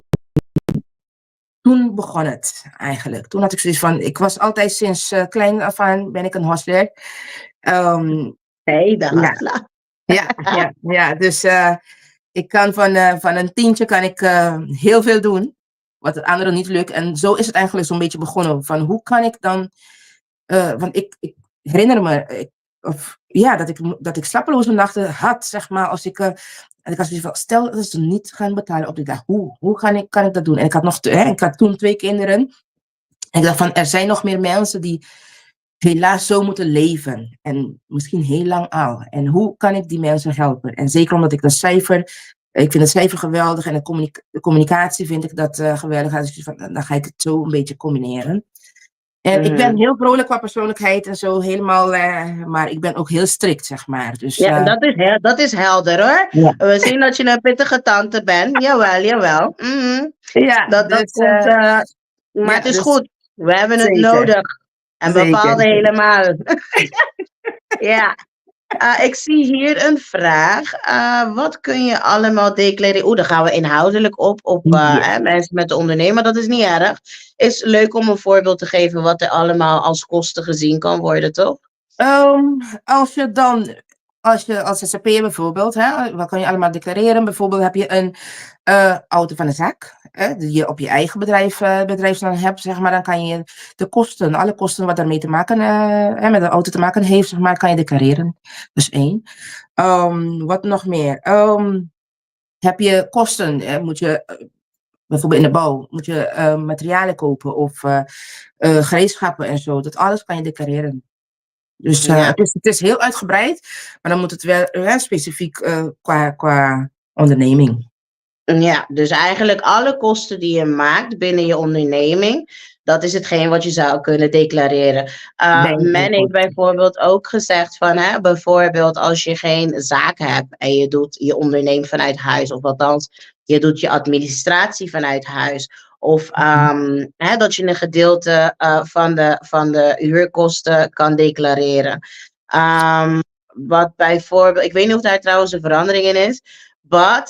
toen begon het eigenlijk. Toen had ik zoiets van, ik was altijd sinds klein af aan ben ik een hostler. Hey, de Ja, hustler. ja. Dus ik kan van een tientje kan ik heel veel doen, wat het anderen niet lukt. En zo is het eigenlijk zo'n beetje begonnen. Van hoe kan ik dan, want ik herinner me, dat ik slapeloze nachten had, zeg maar, als ik, en ik had zoiets van, stel dat ze niet gaan betalen op die dag, hoe kan ik dat doen? En ik had toen 2 kinderen. En ik dacht van, er zijn nog meer mensen die helaas zo moeten leven. En misschien heel lang al. En hoe kan ik die mensen helpen? En zeker omdat ik ik vind het cijfer geweldig. En de communicatie vind ik dat geweldig. Dus dan ga ik het zo een beetje combineren. En ik ben heel vrolijk qua persoonlijkheid en zo helemaal. Maar ik ben ook heel strikt, zeg maar. Dus, Ja, dat is helder hoor. ja. We zien dat je een pittige tante bent. Jawel. Ja, Dat dus, komt, maar het is dus goed. We hebben het zeker. nodig. En Zeker. bepaalde helemaal. Ja. Ik zie hier een vraag. Wat kun je allemaal declareren? Dan gaan we inhoudelijk op Ja. mensen met de ondernemer. Dat is niet erg. Is leuk om een voorbeeld te geven wat er allemaal als kosten gezien kan worden, toch? Als je als ZZP'er bijvoorbeeld, hè, wat kan je allemaal declareren? Bijvoorbeeld heb je een auto van de zaak, die je op je eigen bedrijfsnaam hebt, zeg maar, dan kan je alle kosten wat daarmee te maken, met de auto te maken heeft, zeg maar, kan je declareren. Dus 1. Wat nog meer? Heb je kosten, moet je bijvoorbeeld in de bouw, moet je materialen kopen of gereedschappen en zo, dat alles kan je declareren. Dus Ja. het is heel uitgebreid, maar dan moet het wel specifiek qua onderneming. Ja, dus eigenlijk alle kosten die je maakt binnen je onderneming, dat is hetgeen wat je zou kunnen declareren. Men heeft bijvoorbeeld ook gezegd van, bijvoorbeeld als je geen zaak hebt en je onderneemt vanuit huis, of althans, je doet je administratie vanuit huis. Of dat je een gedeelte van de huurkosten kan declareren. Wat bijvoorbeeld, ik weet niet of daar trouwens een verandering in is.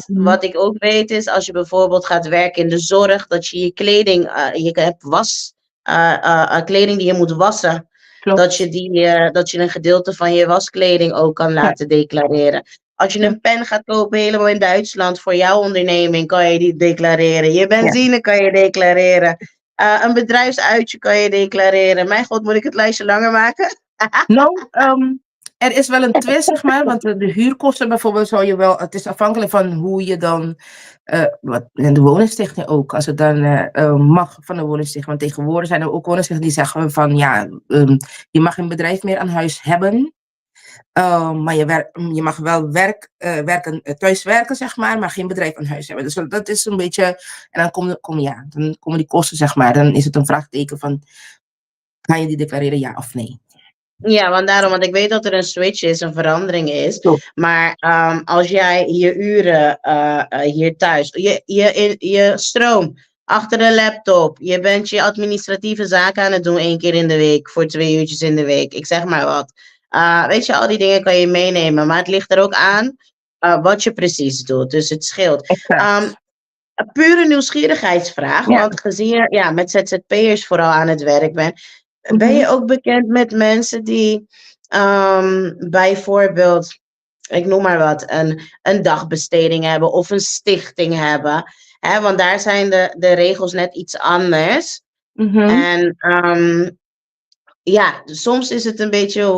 Wat ik ook weet is, als je bijvoorbeeld gaat werken in de zorg, dat je je kleding, je hebt kleding die je moet wassen. Klopt. Dat je een gedeelte van je waskleding ook kan laten declareren. Als je een pen gaat kopen helemaal in Duitsland voor jouw onderneming, kan je die declareren. Je benzine kan je declareren. Een bedrijfsuitje kan je declareren. Mijn god, moet ik het lijstje langer maken? Nou, er is wel een twist, zeg maar, want de huurkosten bijvoorbeeld zou je wel, het is afhankelijk van hoe je dan, en de woningstichting ook, als het dan mag van de woningstichting, want tegenwoordig zijn er ook woningstichtingen die zeggen van, ja, je mag geen bedrijf meer aan huis hebben, maar je mag wel thuis werken, zeg maar geen bedrijf aan huis hebben. Dus dat is een beetje, en dan komen die kosten, zeg maar, dan is het een vraagteken van, ga je die declareren, ja of nee? Ja, want ik weet dat er een switch is, een verandering is. Klopt. Maar als jij je uren hier thuis, je stroom achter de laptop, je bent je administratieve zaken aan het doen 1 keer in de week voor 2 uurtjes in de week, ik zeg maar wat. Weet je, al die dingen kan je meenemen, maar het ligt er ook aan wat je precies doet. Dus het scheelt. Een pure nieuwsgierigheidsvraag, want gezien je met ZZP'ers vooral aan het werk bent, ben je ook bekend met mensen die bijvoorbeeld, ik noem maar wat, een dagbesteding hebben of een stichting hebben? Want daar zijn de regels net iets anders. En soms is het een beetje,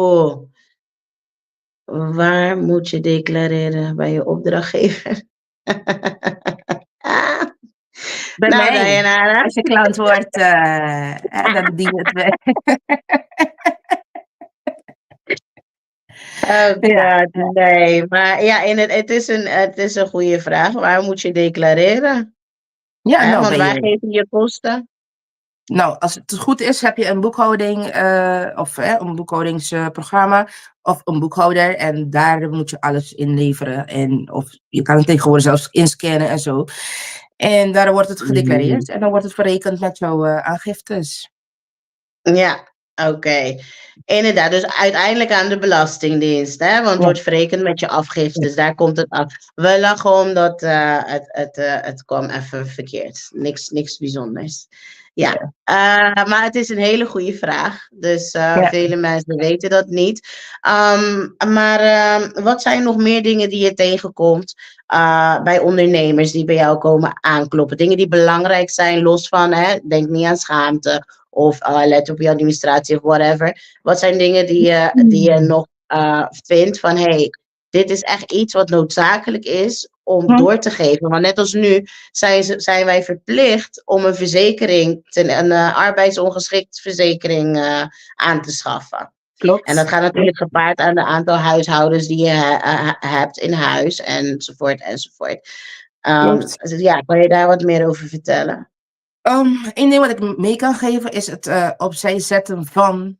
waar moet je declareren bij je opdrachtgever? Bij Nou, mij, Diana. als je klant wordt, dan dien het weg. Nee. Maar ja, het is een goede vraag. Waar moet je declareren? Ja, nou, Want waar geef je je kosten? Nou, als het goed is, heb je een boekhouding of een boekhoudingsprogramma of een boekhouder. En daar moet je alles inleveren. Of je kan het tegenwoordig zelfs inscannen en zo. En daar wordt het gedeclareerd en dan wordt het verrekend met jouw aangiftes. Ja, oké. Inderdaad, dus uiteindelijk aan de Belastingdienst, hè? Want het wordt verrekend met je afgiftes, daar komt het af. We lachen omdat het kwam even verkeerd. Niks bijzonders. Ja, maar het is een hele goede vraag. Dus vele mensen weten dat niet. Maar wat zijn nog meer dingen die je tegenkomt bij ondernemers die bij jou komen aankloppen? Dingen die belangrijk zijn, los van, denk niet aan schaamte of let op je administratie of whatever. Wat zijn dingen die je nog vindt van, hey, dit is echt iets wat noodzakelijk is om door te geven. Want net als nu zijn wij verplicht om een verzekering, een arbeidsongeschiktverzekering aan te schaffen. Klopt. En dat gaat natuurlijk gepaard aan het aantal huishoudens die je hebt in huis, enzovoort, enzovoort. Dus ja, kan je daar wat meer over vertellen? Eén ding wat ik mee kan geven is het opzij zetten van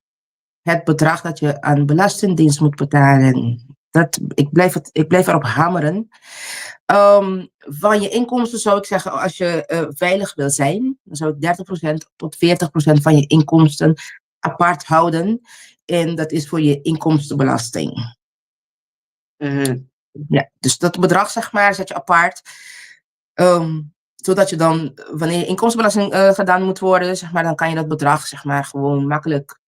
het bedrag dat je aan Belastingdienst moet betalen. Ik blijf erop hameren. Van je inkomsten zou ik zeggen, als je veilig wil zijn, dan zou ik 30% tot 40% van je inkomsten apart houden. En dat is voor je inkomstenbelasting. Ja, dus dat bedrag, zeg maar, zet je apart. Zodat je dan, wanneer inkomstenbelasting gedaan moet worden, zeg maar, dan kan je dat bedrag, zeg maar, gewoon makkelijk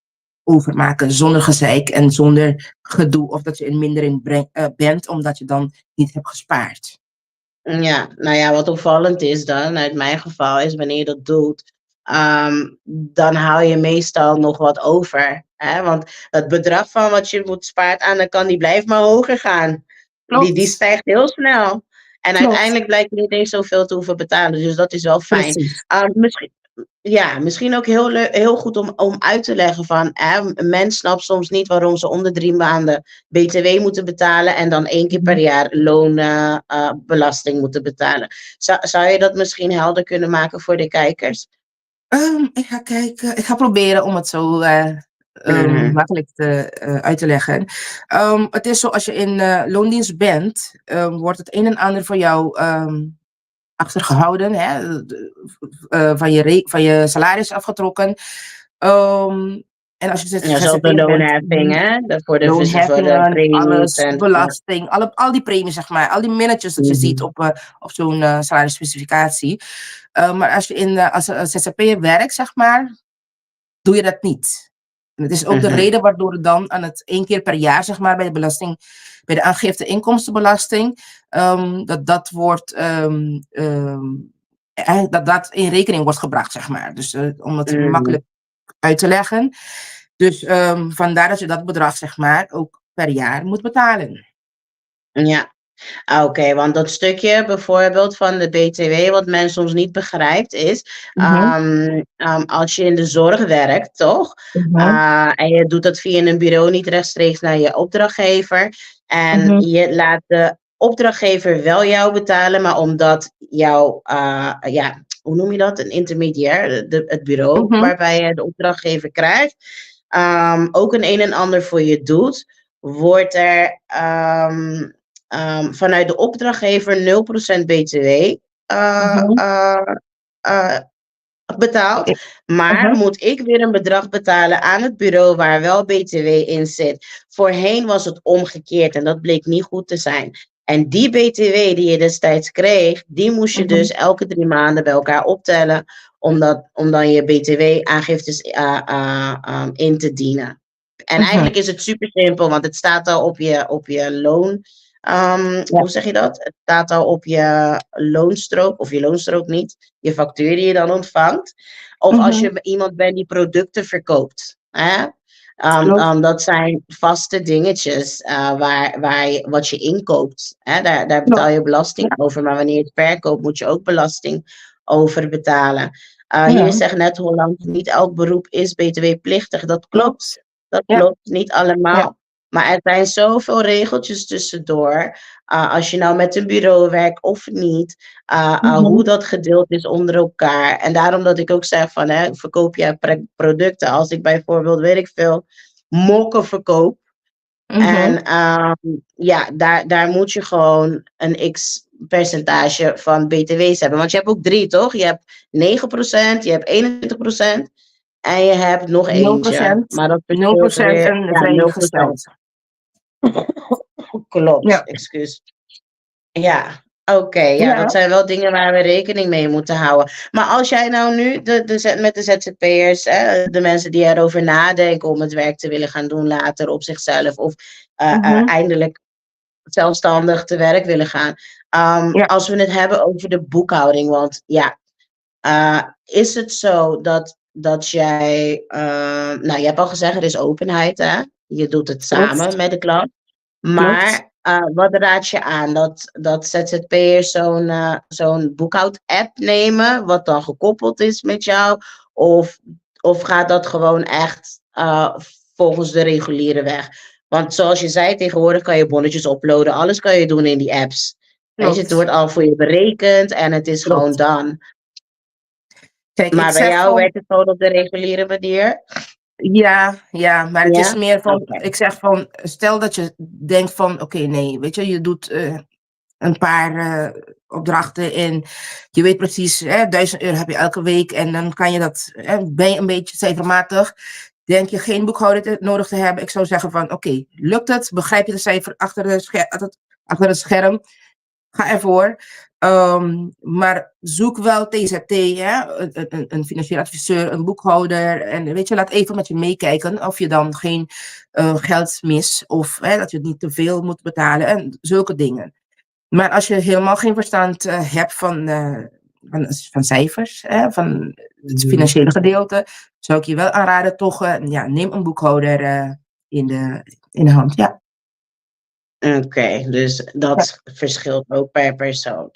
overmaken zonder gezeik en zonder gedoe of dat je in mindering bent omdat je dan niet hebt gespaard. Ja, nou ja, wat opvallend is dan, uit mijn geval, is wanneer je dat doet, dan hou je meestal nog wat over. Hè? Want het bedrag van wat je moet spaart aan de kant, die blijft maar hoger gaan. Die stijgt heel snel. En uiteindelijk blijkt je niet eens zoveel te hoeven betalen. Dus dat is wel fijn. Misschien ook heel goed om uit te leggen van, een mens snapt soms niet waarom ze om de 3 maanden BTW moeten betalen en dan 1 keer per jaar loonbelasting moeten betalen. Zou je dat misschien helder kunnen maken voor de kijkers? Ik ga kijken. Ik ga proberen om het zo makkelijk uit te leggen. Het is zo, als je in loondienst bent, wordt het een en ander voor jou achtergehouden, hè? Van je salaris afgetrokken. En als je zoals de loonheffing, hè? Voor de premies. Alles, belasting, al die premies, zeg maar. Al die minnetjes dat je ziet op zo'n salarisspecificatie. Maar als je als ZZP'er werkt, zeg maar, doe je dat niet. En het is ook de reden waardoor het dan aan het 1 keer per jaar, zeg maar, bij de aangifte inkomstenbelasting, dat in rekening wordt gebracht, zeg maar. Dus om het makkelijk uit te leggen. Dus vandaar dat je dat bedrag, zeg maar, ook per jaar moet betalen. Ja. Oké, want dat stukje bijvoorbeeld van de BTW, wat men soms niet begrijpt, is als je in de zorg werkt, toch? En je doet dat via een bureau, niet rechtstreeks naar je opdrachtgever. En je laat de opdrachtgever wel jou betalen, maar omdat jouw, hoe noem je dat? Een intermediair, het bureau waarbij je de opdrachtgever krijgt, ook een en ander voor je doet, wordt er vanuit de opdrachtgever 0% BTW betaald. Maar moet ik weer een bedrag betalen aan het bureau waar wel BTW in zit. Voorheen was het omgekeerd en dat bleek niet goed te zijn. En die BTW die je destijds kreeg, die moest je dus elke 3 maanden bij elkaar optellen om dan je BTW-aangiftes in te dienen. En eigenlijk is het super simpel, want het staat al op je loon. Hoe zeg je dat? Het staat al op je loonstrook, of je loonstrook niet, je factuur die je dan ontvangt. Of als je iemand bent die producten verkoopt. Dat zijn vaste dingetjes wat je inkoopt. Daar betaal je belasting over, maar wanneer je het verkoopt moet je ook belasting over betalen. Je zegt net Holland, niet elk beroep is btw-plichtig. Dat klopt. Dat klopt, niet allemaal. Maar er zijn zoveel regeltjes tussendoor. Als je nou met een bureau werkt of niet. Hoe dat gedeeld is onder elkaar. En daarom dat ik ook zeg van, verkoop je producten. Als ik bijvoorbeeld, weet ik veel, mokken verkoop. En ja, daar moet je gewoon een x percentage van btw's hebben. Want je hebt ook 3, toch? Je hebt 9%, je hebt 21% en je hebt nog eentje. 0%, Maar dat 0% verschilt weer. en Ja, 0%. vrijgesteld. Klopt, Ja. excuus. Ja, oké. Ja, Ja. dat zijn wel dingen waar we rekening mee moeten houden. Maar als jij nou nu met de ZZP'ers, de mensen die erover nadenken om het werk te willen gaan doen later op zichzelf, of eindelijk zelfstandig te werk willen gaan. Ja. Als we het hebben over de boekhouding, want ja, is het zo dat jij, nou je hebt al gezegd, er is openheid, hè? Je doet het samen met de klant. Maar wat raad je aan? Dat ZZP'ers zo'n boekhoud-app nemen, wat dan gekoppeld is met jou? Of gaat dat gewoon echt volgens de reguliere weg? Want zoals je zei, tegenwoordig kan je bonnetjes uploaden. Alles kan je doen in die apps. Weet je, het wordt al voor je berekend en het is gewoon dan. Kijk, Maar ik bij zeg jou van, werkt het gewoon op de reguliere manier? ja, maar het is meer van, Oké. ik zeg van, stel dat je denkt van, oké, nee, weet je doet een paar opdrachten en je weet precies, €1000 heb je elke week en dan kan je dat, ben je een beetje cijfermatig, denk je geen boekhouder nodig te hebben. Ik zou zeggen van, oké, lukt het? Begrijp je de cijfer achter het scherm? Ga ervoor. Maar zoek wel TZT, een financieel adviseur, een boekhouder. En weet je, laat even met je meekijken of je dan geen geld mist. Of dat je niet te veel moet betalen en zulke dingen. Maar als je helemaal geen verstand hebt van cijfers, van het financiële gedeelte, zou ik je wel aanraden toch, neem een boekhouder in de hand. Ja. Oké, dus dat verschilt ook per persoon.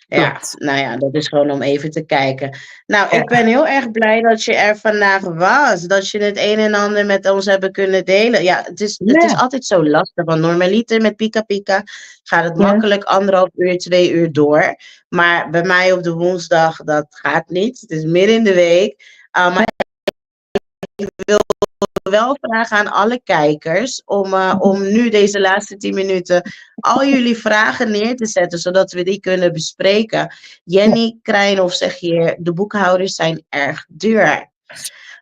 Ja, Klopt. nou ja, dat is gewoon om even te kijken. Nou, Ja. ik ben heel erg blij dat je er vandaag was. Dat je het een en ander met ons hebben kunnen delen. Ja, het is altijd zo lastig. Want normaliter met Pika Pika gaat het makkelijk 1,5 uur, 2 uur door. Maar bij mij op de woensdag, dat gaat niet. Het is midden in de week. Maar ik wil wel vragen aan alle kijkers om nu deze laatste 10 minuten al jullie vragen neer te zetten, zodat we die kunnen bespreken. Jenny Krijnhoff zegt hier, de boekhouders zijn erg duur.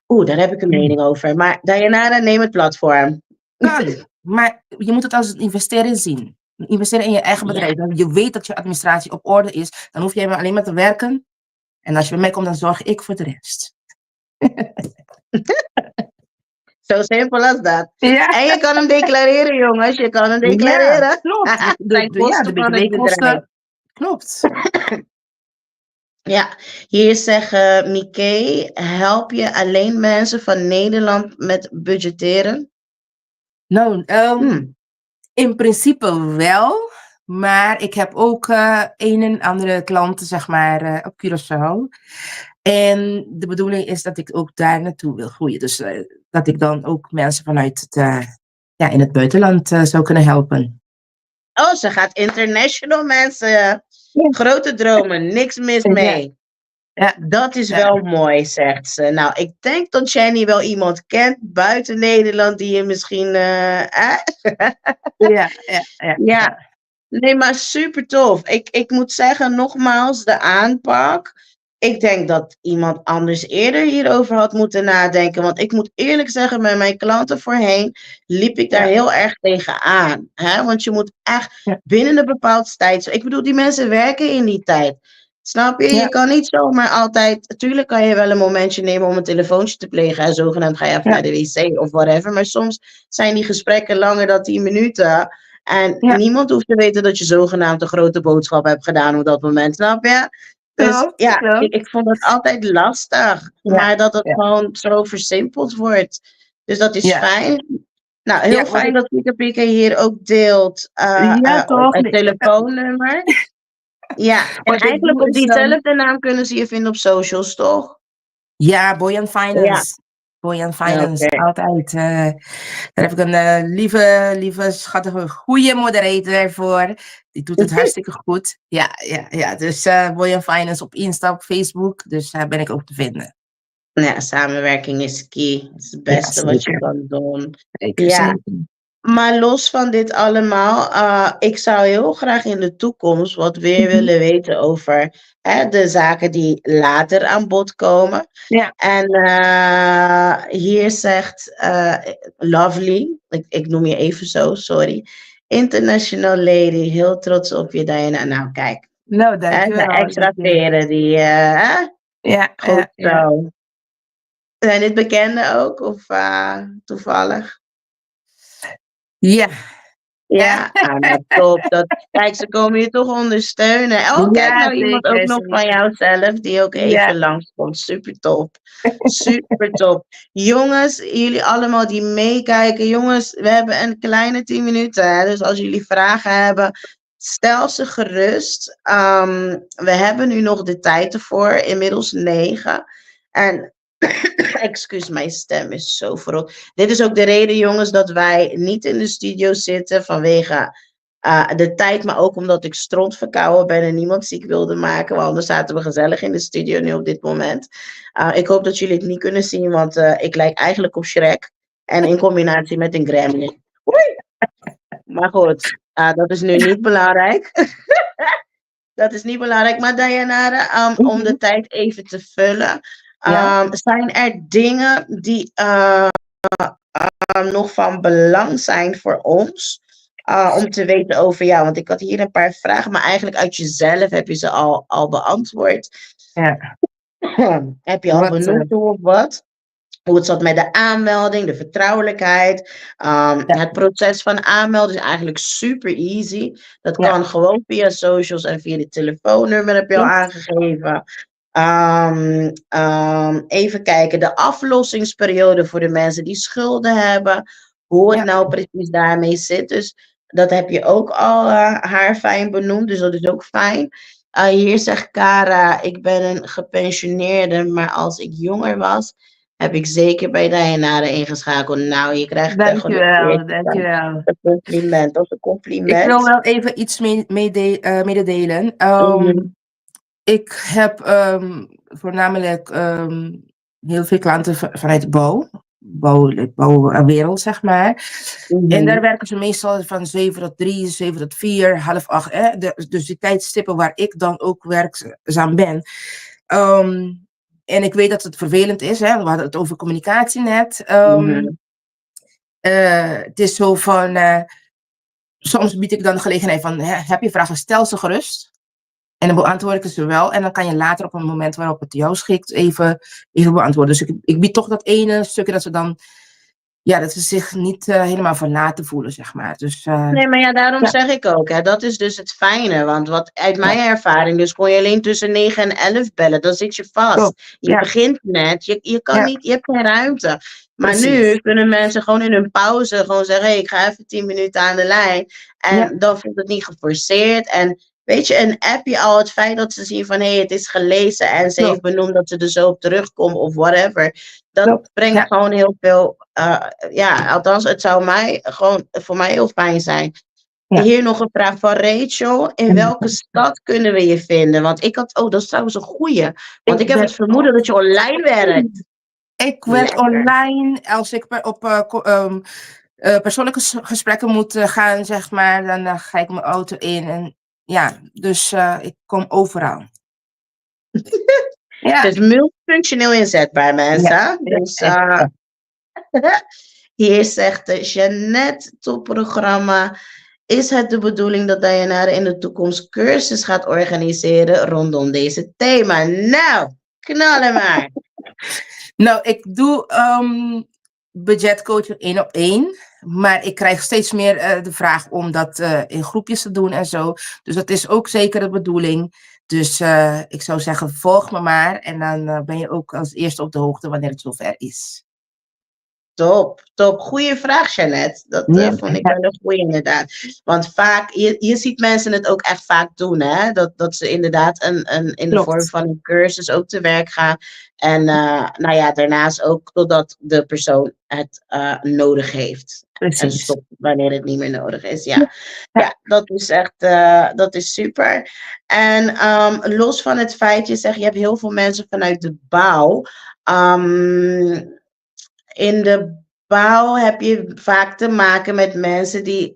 Daar heb ik een mening over. Maar Dayanara, neem het platform. Kan, maar je moet het als een investering zien. Investeren in je eigen bedrijf. Dat je weet dat je administratie op orde is. Dan hoef jij maar alleen maar te werken. En als je bij mij komt, dan zorg ik voor de rest. Zo simpel als dat. Ja. En je kan hem declareren, jongens. Je kan hem declareren. Ja, klopt. Zijn kosten van het bedrijf. Klopt. Ja, hier zeggen Mickey, help je alleen mensen van Nederland met budgetteren? Nou, in principe wel. Maar ik heb ook een en andere klanten, zeg maar, op Curaçao. En de bedoeling is dat ik ook daar naartoe wil groeien. Dus dat ik dan ook mensen vanuit in het buitenland zou kunnen helpen. Oh, ze gaat international, mensen. Ja. Grote dromen, niks mis mee. Ja. Dat is wel mooi, zegt ze. Nou, ik denk dat Jenny wel iemand kent buiten Nederland die je misschien... Ja. Nee, maar super tof. Ik moet zeggen, nogmaals, de aanpak. Ik denk dat iemand anders eerder hierover had moeten nadenken. Want ik moet eerlijk zeggen, met mijn klanten voorheen liep ik daar heel erg tegenaan. Want je moet echt binnen een bepaald tijd... Ik bedoel, die mensen werken in die tijd. Snap je? Je kan niet zomaar altijd... Tuurlijk kan je wel een momentje nemen om een telefoontje te plegen. En zogenaamd ga je even naar de wc of whatever. Maar soms zijn die gesprekken langer dan 10 minuten... En niemand hoeft te weten dat je zogenaamd een grote boodschap hebt gedaan op dat moment, snap je? Dus ik vond het altijd lastig. Maar dat het gewoon zo versimpeld wordt. Dus dat is fijn. Nou, heel fijn dat Pika Pika hier ook deelt het telefoonnummer. Ja, en eigenlijk op diezelfde naam kunnen ze je vinden op socials, toch? Ja, Boyan Finance. Boyan Finance, Oké. altijd. Daar heb ik een lieve, schattige, goede moderator voor. Die doet het hartstikke goed. Ja. Dus Boyan Finance op Insta, op Facebook. Dus daar ben ik ook te vinden. Ja, samenwerking is key. Het is het beste wat je kan doen. Zeker, Ja, zeker. maar los van dit allemaal, ik zou heel graag in de toekomst wat weer willen weten over de zaken die later aan bod komen. Ja. En hier zegt Lovely, ik noem je even zo, sorry. International Lady, heel trots op je, Diana. Nou, kijk. Nou, De dankjewel. extra veren die, Ja, goed zo. Zijn dit bekenden ook, of toevallig? Ja. Ja, nou, top. Kijk, ze komen je toch ondersteunen. Oh, kijk nou iemand ook nog van jouzelf die ook even langskomt. Super top. Super top. Jongens, jullie allemaal die meekijken. Jongens, we hebben een kleine 10 minuten. Hè? Dus als jullie vragen hebben, stel ze gerust. We hebben nu nog de tijd ervoor. Inmiddels 9. En excuus, mijn stem is zo verrot. Dit is ook de reden, jongens, dat wij niet in de studio zitten vanwege de tijd, maar ook omdat ik strontverkouden ben en niemand ziek wilde maken, want anders zaten we gezellig in de studio nu op dit moment. Ik hoop dat jullie het niet kunnen zien, want ik lijk eigenlijk op Shrek en in combinatie met een gremlin. Oei! Maar goed, dat is nu niet belangrijk. Dat is niet belangrijk, maar Diana, om de tijd even te vullen. Zijn er dingen die nog van belang zijn voor ons om te weten over jou? Want ik had hier een paar vragen, maar eigenlijk uit jezelf heb je ze al beantwoord. Ja. Heb je al benoemd of wat? Hoe het zat met de aanmelding, de vertrouwelijkheid. Het proces van aanmelden is eigenlijk super easy. Dat kan gewoon via socials en via de telefoonnummer heb je al aangegeven. Even kijken, de aflossingsperiode voor de mensen die schulden hebben. Hoe het nou precies daarmee zit. Dus dat heb je ook al haarfijn benoemd. Dus dat is ook fijn. Hier zegt Cara, ik ben een gepensioneerde, maar als ik jonger was, heb ik zeker bij Diana ingeschakeld. Nou, je krijgt dankjewel. Een compliment. Dat is een compliment. Ik wil wel even iets mededelen. Ik heb voornamelijk heel veel klanten vanuit de bouwwereld, zeg maar. En daar werken ze meestal van 7 tot 3, 7 tot 4, half 8. Dus die tijdstippen waar ik dan ook werkzaam ben. En ik weet dat het vervelend is. We hadden het over communicatie net. Het is zo van... soms bied ik dan de gelegenheid van... heb je vragen, stel ze gerust. En dan beantwoord ik ze wel. En dan kan je later op een moment waarop het jou schikt... even beantwoorden. Dus ik bied toch dat ene stukje dat ze dan... dat ze zich niet helemaal verlaten voelen, zeg maar. Dus, nee, maar daarom zeg ik ook. Hè, dat is dus het fijne. Want wat uit mijn ervaring, dus kon je alleen tussen 9 en 11 bellen. Dan zit je vast. Je begint net. Je kan niet, je hebt geen ruimte. Maar nu kunnen mensen gewoon in hun pauze gewoon zeggen... Hey, ik ga even 10 minuten aan de lijn. En dan voelt het niet geforceerd. En weet je, een appje al, het feit dat ze zien van... Hey, het is gelezen en ze heeft benoemd dat ze er zo op terugkomt of whatever... Dat brengt gewoon heel veel, althans het zou voor mij heel fijn zijn. Hier nog een vraag van Rachel. In welke stad kunnen we je vinden? Want dat is trouwens een goeie. Want ik heb het vermoeden dat je online werkt. Ik werk online. Als ik op persoonlijke gesprekken moet gaan, zeg maar, dan ga ik mijn auto in. En dus ik kom overal. Het is multifunctioneel inzetbaar, mensen. Dus, hier zegt Jeannette, topprogramma. Is het de bedoeling dat Diana in de toekomst cursus gaat organiseren rondom deze thema? Nou, knallen maar. Nou, ik doe budgetcoaching 1-op-1. Maar ik krijg steeds meer de vraag om dat in groepjes te doen en zo. Dus dat is ook zeker de bedoeling. Dus ik zou zeggen, volg me maar. En dan ben je ook als eerste op de hoogte wanneer het zover is. Top, top. Goeie vraag, Jeannette. Dat Ja. vond ik wel een goeie inderdaad. Want vaak, je ziet mensen het ook echt vaak doen, hè? Dat ze inderdaad in de vorm Klopt. van een cursus ook te werk gaan. En nou ja, daarnaast ook totdat de persoon het nodig heeft. En Precies. stopt wanneer het niet meer nodig is. Ja. Ja, ja dat is echt, dat is super. En los van het feit, je zegt, je hebt heel veel mensen vanuit de bouw. In de bouw heb je vaak te maken met mensen die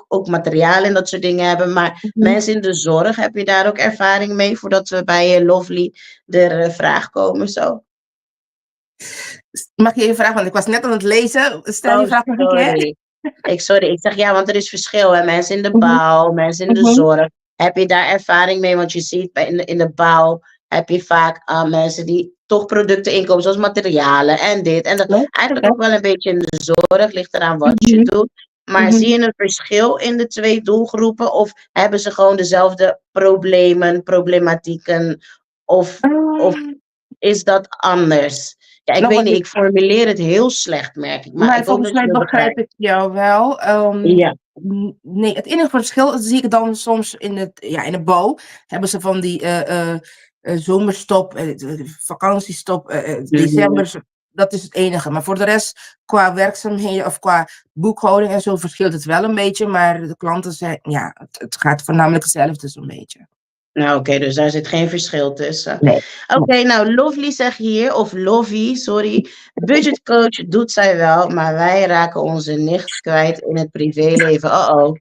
ook materiaal en dat soort dingen hebben. Maar mensen in de zorg, heb je daar ook ervaring mee voordat we bij Lovely de vraag komen zo? Mag je je vraag, want ik was net aan het lezen. Stel je vraag nog een keer. Sorry, ik zeg ja, want er is verschil. Hè? Mensen in de bouw, mensen in de zorg. Heb je daar ervaring mee? Want je ziet in de bouw heb je vaak mensen die toch producten inkopen, zoals materialen en dit. En dat eigenlijk ook wel een beetje in de zorg, ligt eraan wat je doet. Maar zie je een verschil in de twee doelgroepen? Of hebben ze gewoon dezelfde problematieken? Of is dat anders? Ja, ik weet niet, ik formuleer het heel slecht, merk ik. Maar volgens mij begrijp ik jou wel. Ja. Nee, het enige verschil zie ik dan soms in de bouw. Hebben ze van die zomerstop, vakantiestop, december. Dat is het enige. Maar voor de rest, qua werkzaamheden of qua boekhouding en zo, verschilt het wel een beetje. Maar de klanten zeggen, ja, het gaat voornamelijk hetzelfde zo'n beetje. Nou oké, dus daar zit geen verschil tussen. Nee. Oké, nou Lovely zegt hier, of Lovie, sorry. Budgetcoach doet zij wel, maar wij raken onze nichts kwijt in het privéleven.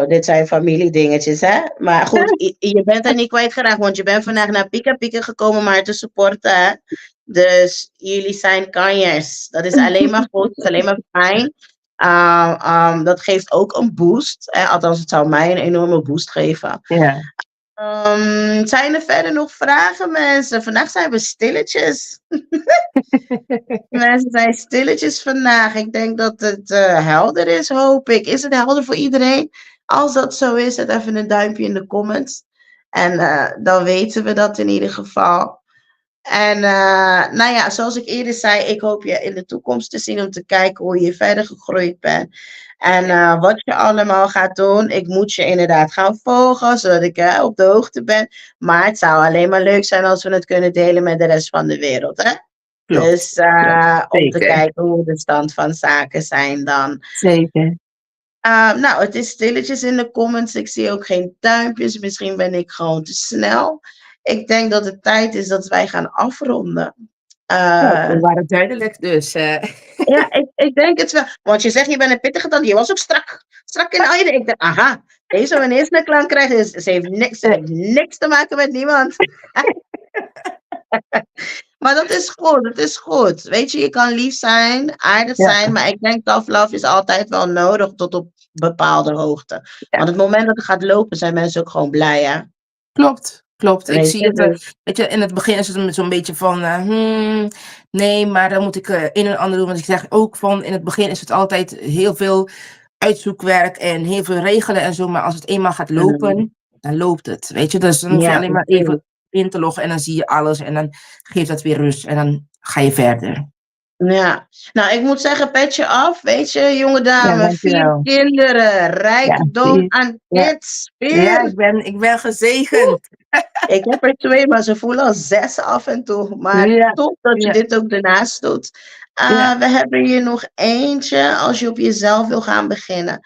Dit zijn familiedingetjes, hè? Maar goed, je bent er niet kwijtgeraakt, want je bent vandaag naar Pika Pika gekomen om haar te supporten, hè? Dus jullie zijn kanjers. Dat is alleen maar goed, dat is alleen maar fijn. Dat geeft ook een boost. Althans, het zou mij een enorme boost geven. Ja. Zijn er verder nog vragen, mensen? Vandaag zijn we stilletjes. Mensen zijn stilletjes vandaag. Ik denk dat het helder is, hoop ik. Is het helder voor iedereen? Als dat zo is, zet even een duimpje in de comments. En dan weten we dat in ieder geval. En nou ja, zoals ik eerder zei, ik hoop je in de toekomst te zien om te kijken hoe je verder gegroeid bent. En wat je allemaal gaat doen. Ik moet je inderdaad gaan volgen, zodat ik op de hoogte ben. Maar het zou alleen maar leuk zijn als we het kunnen delen met de rest van de wereld. Hè? Klopt. Dus om te kijken hoe de stand van zaken zijn dan. Zeker. Nou, het is stilletjes in de comments. Ik zie ook geen duimpjes. Misschien ben ik gewoon te snel. Ik denk dat het tijd is dat wij gaan afronden. We waren duidelijk dus. Ja, ik denk het wel. Want je zegt, je bent een pittige tante. Je was ook strak in al je. Ik dacht, aha, deze wanneer ze een klant krijgt, ze heeft niks te maken met niemand. Maar dat is goed. Weet je, je kan lief zijn, aardig zijn, maar ik denk tough love is altijd wel nodig tot op bepaalde hoogte. Ja. Want het moment dat het gaat lopen, zijn mensen ook gewoon blij, hè? Klopt. Ik zie het, weet je, in het begin is het zo'n beetje van, nee, maar dan moet ik een en ander doen. Want ik zeg ook van, in het begin is het altijd heel veel uitzoekwerk en heel veel regelen en zo. Maar als het eenmaal gaat lopen, dan loopt het, weet je. Dus dan hoef je alleen maar even in te loggen en dan zie je alles en dan geeft dat weer rust en dan ga je verder. Ja, nou ik moet zeggen, petje af, weet je, jonge dame, 4 kinderen, rijkdom aan kids. Ja, ik ben gezegend. Ik heb er 2, maar ze voelen al 6 af en toe. Maar top dat je dit ook daarnaast doet. We hebben hier nog eentje, als je op jezelf wil gaan beginnen.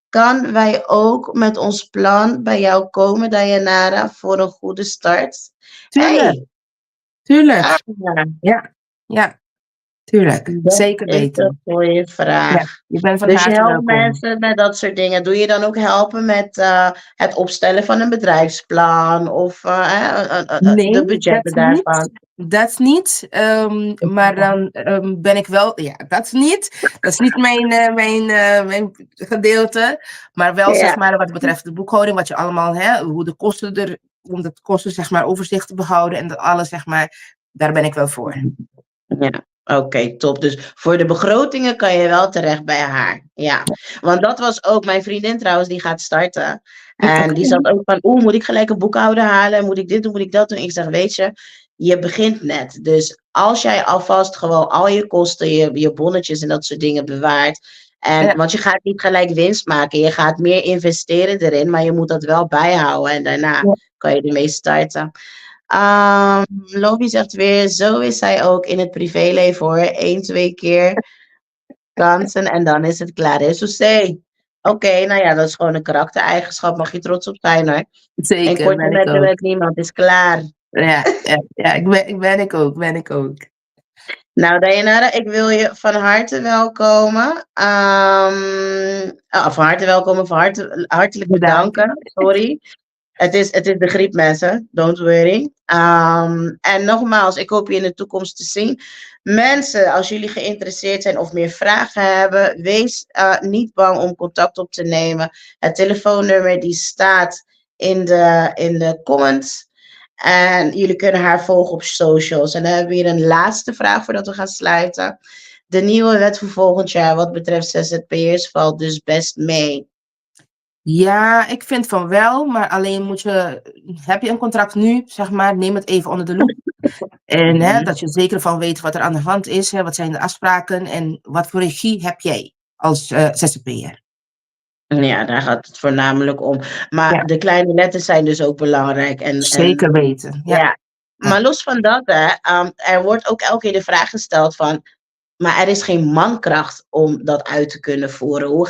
Kan wij ook met ons plan bij jou komen, Dayanara, voor een goede start? Tuurlijk. Ja. Tuurlijk, zeker weten. Dat is een goede vraag. Ja, je bent van dus je helpt welkom. mensen met dat soort dingen. Doe je dan ook helpen met het opstellen van een bedrijfsplan of de budgetten daarvan? Dat niet, maar dan ben ik wel, dat is niet mijn gedeelte, maar wel zeg maar wat betreft de boekhouding, wat je allemaal, hoe de kosten om de kosten zeg maar overzicht te behouden en dat alles zeg maar, daar ben ik wel voor. Ja. Oké, top. Dus voor de begrotingen kan je wel terecht bij haar. Ja, want dat was ook mijn vriendin trouwens, die gaat starten. En die zat ook van, moet ik gelijk een boekhouder halen? Moet ik dit doen, moet ik dat doen? Ik zeg, weet je, je begint net. Dus als jij alvast gewoon al je kosten, je bonnetjes en dat soort dingen bewaart. Want je gaat niet gelijk winst maken. Je gaat meer investeren erin, maar je moet dat wel bijhouden. En daarna kan je ermee starten. Lobby zegt weer, zo is hij ook in het privéleven hoor. 1, 2 keer dansen en dan is het klaar. Oké, nou ja, dat is gewoon een karaktereigenschap. Mag je trots op zijn hoor. Zeker, en korte metten met niemand is klaar. Ja, ben ik ook. Nou, Dayanara, ik wil je van harte welkomen. Hartelijk bedanken. Sorry. Het is de griep, mensen. Don't worry. En nogmaals, ik hoop je in de toekomst te zien. Mensen, als jullie geïnteresseerd zijn of meer vragen hebben, wees niet bang om contact op te nemen. Het telefoonnummer die staat in de comments. En jullie kunnen haar volgen op socials. En dan hebben we hier een laatste vraag voordat we gaan sluiten. De nieuwe wet voor volgend jaar wat betreft ZZP'ers valt dus best mee. Ja, ik vind van wel, maar alleen heb je een contract nu, zeg maar, neem het even onder de loep. En dat je zeker van weet wat er aan de hand is, wat zijn de afspraken en wat voor regie heb jij als ZZP'er. Ja, daar gaat het voornamelijk om. Maar de kleine letters zijn dus ook belangrijk. Zeker weten. Ja. Maar los van dat, er wordt ook elke keer de vraag gesteld van, maar er is geen mankracht om dat uit te kunnen voeren. Hoe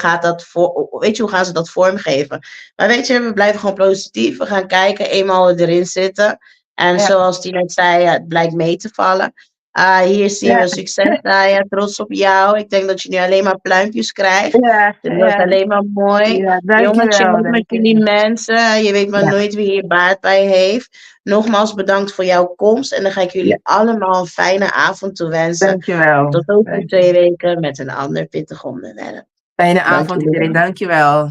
gaan ze dat vormgeven? Maar weet je, we blijven gewoon positief. We gaan kijken, eenmaal we erin zitten. En zoals die net zei, het blijkt mee te vallen. Hier zien we succes. Trots op jou. Ik denk dat je nu alleen maar pluimpjes krijgt. Dat is alleen maar mooi. Jongens, je moet met jullie mensen. Je weet maar nooit wie hier baat bij heeft. Nogmaals bedankt voor jouw komst. En dan ga ik jullie allemaal een fijne avond toewensen. Dankjewel. Tot over 2 weken met een ander pittig onderwerp. Fijne avond iedereen. Dankjewel.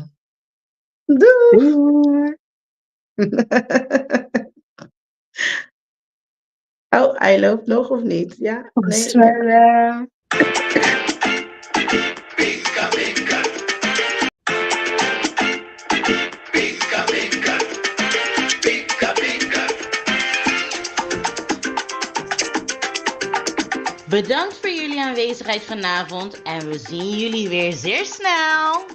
Doei. Oh, hij loopt nog of niet? Ja? Nee. Bedankt voor jullie aanwezigheid vanavond en we zien jullie weer zeer snel.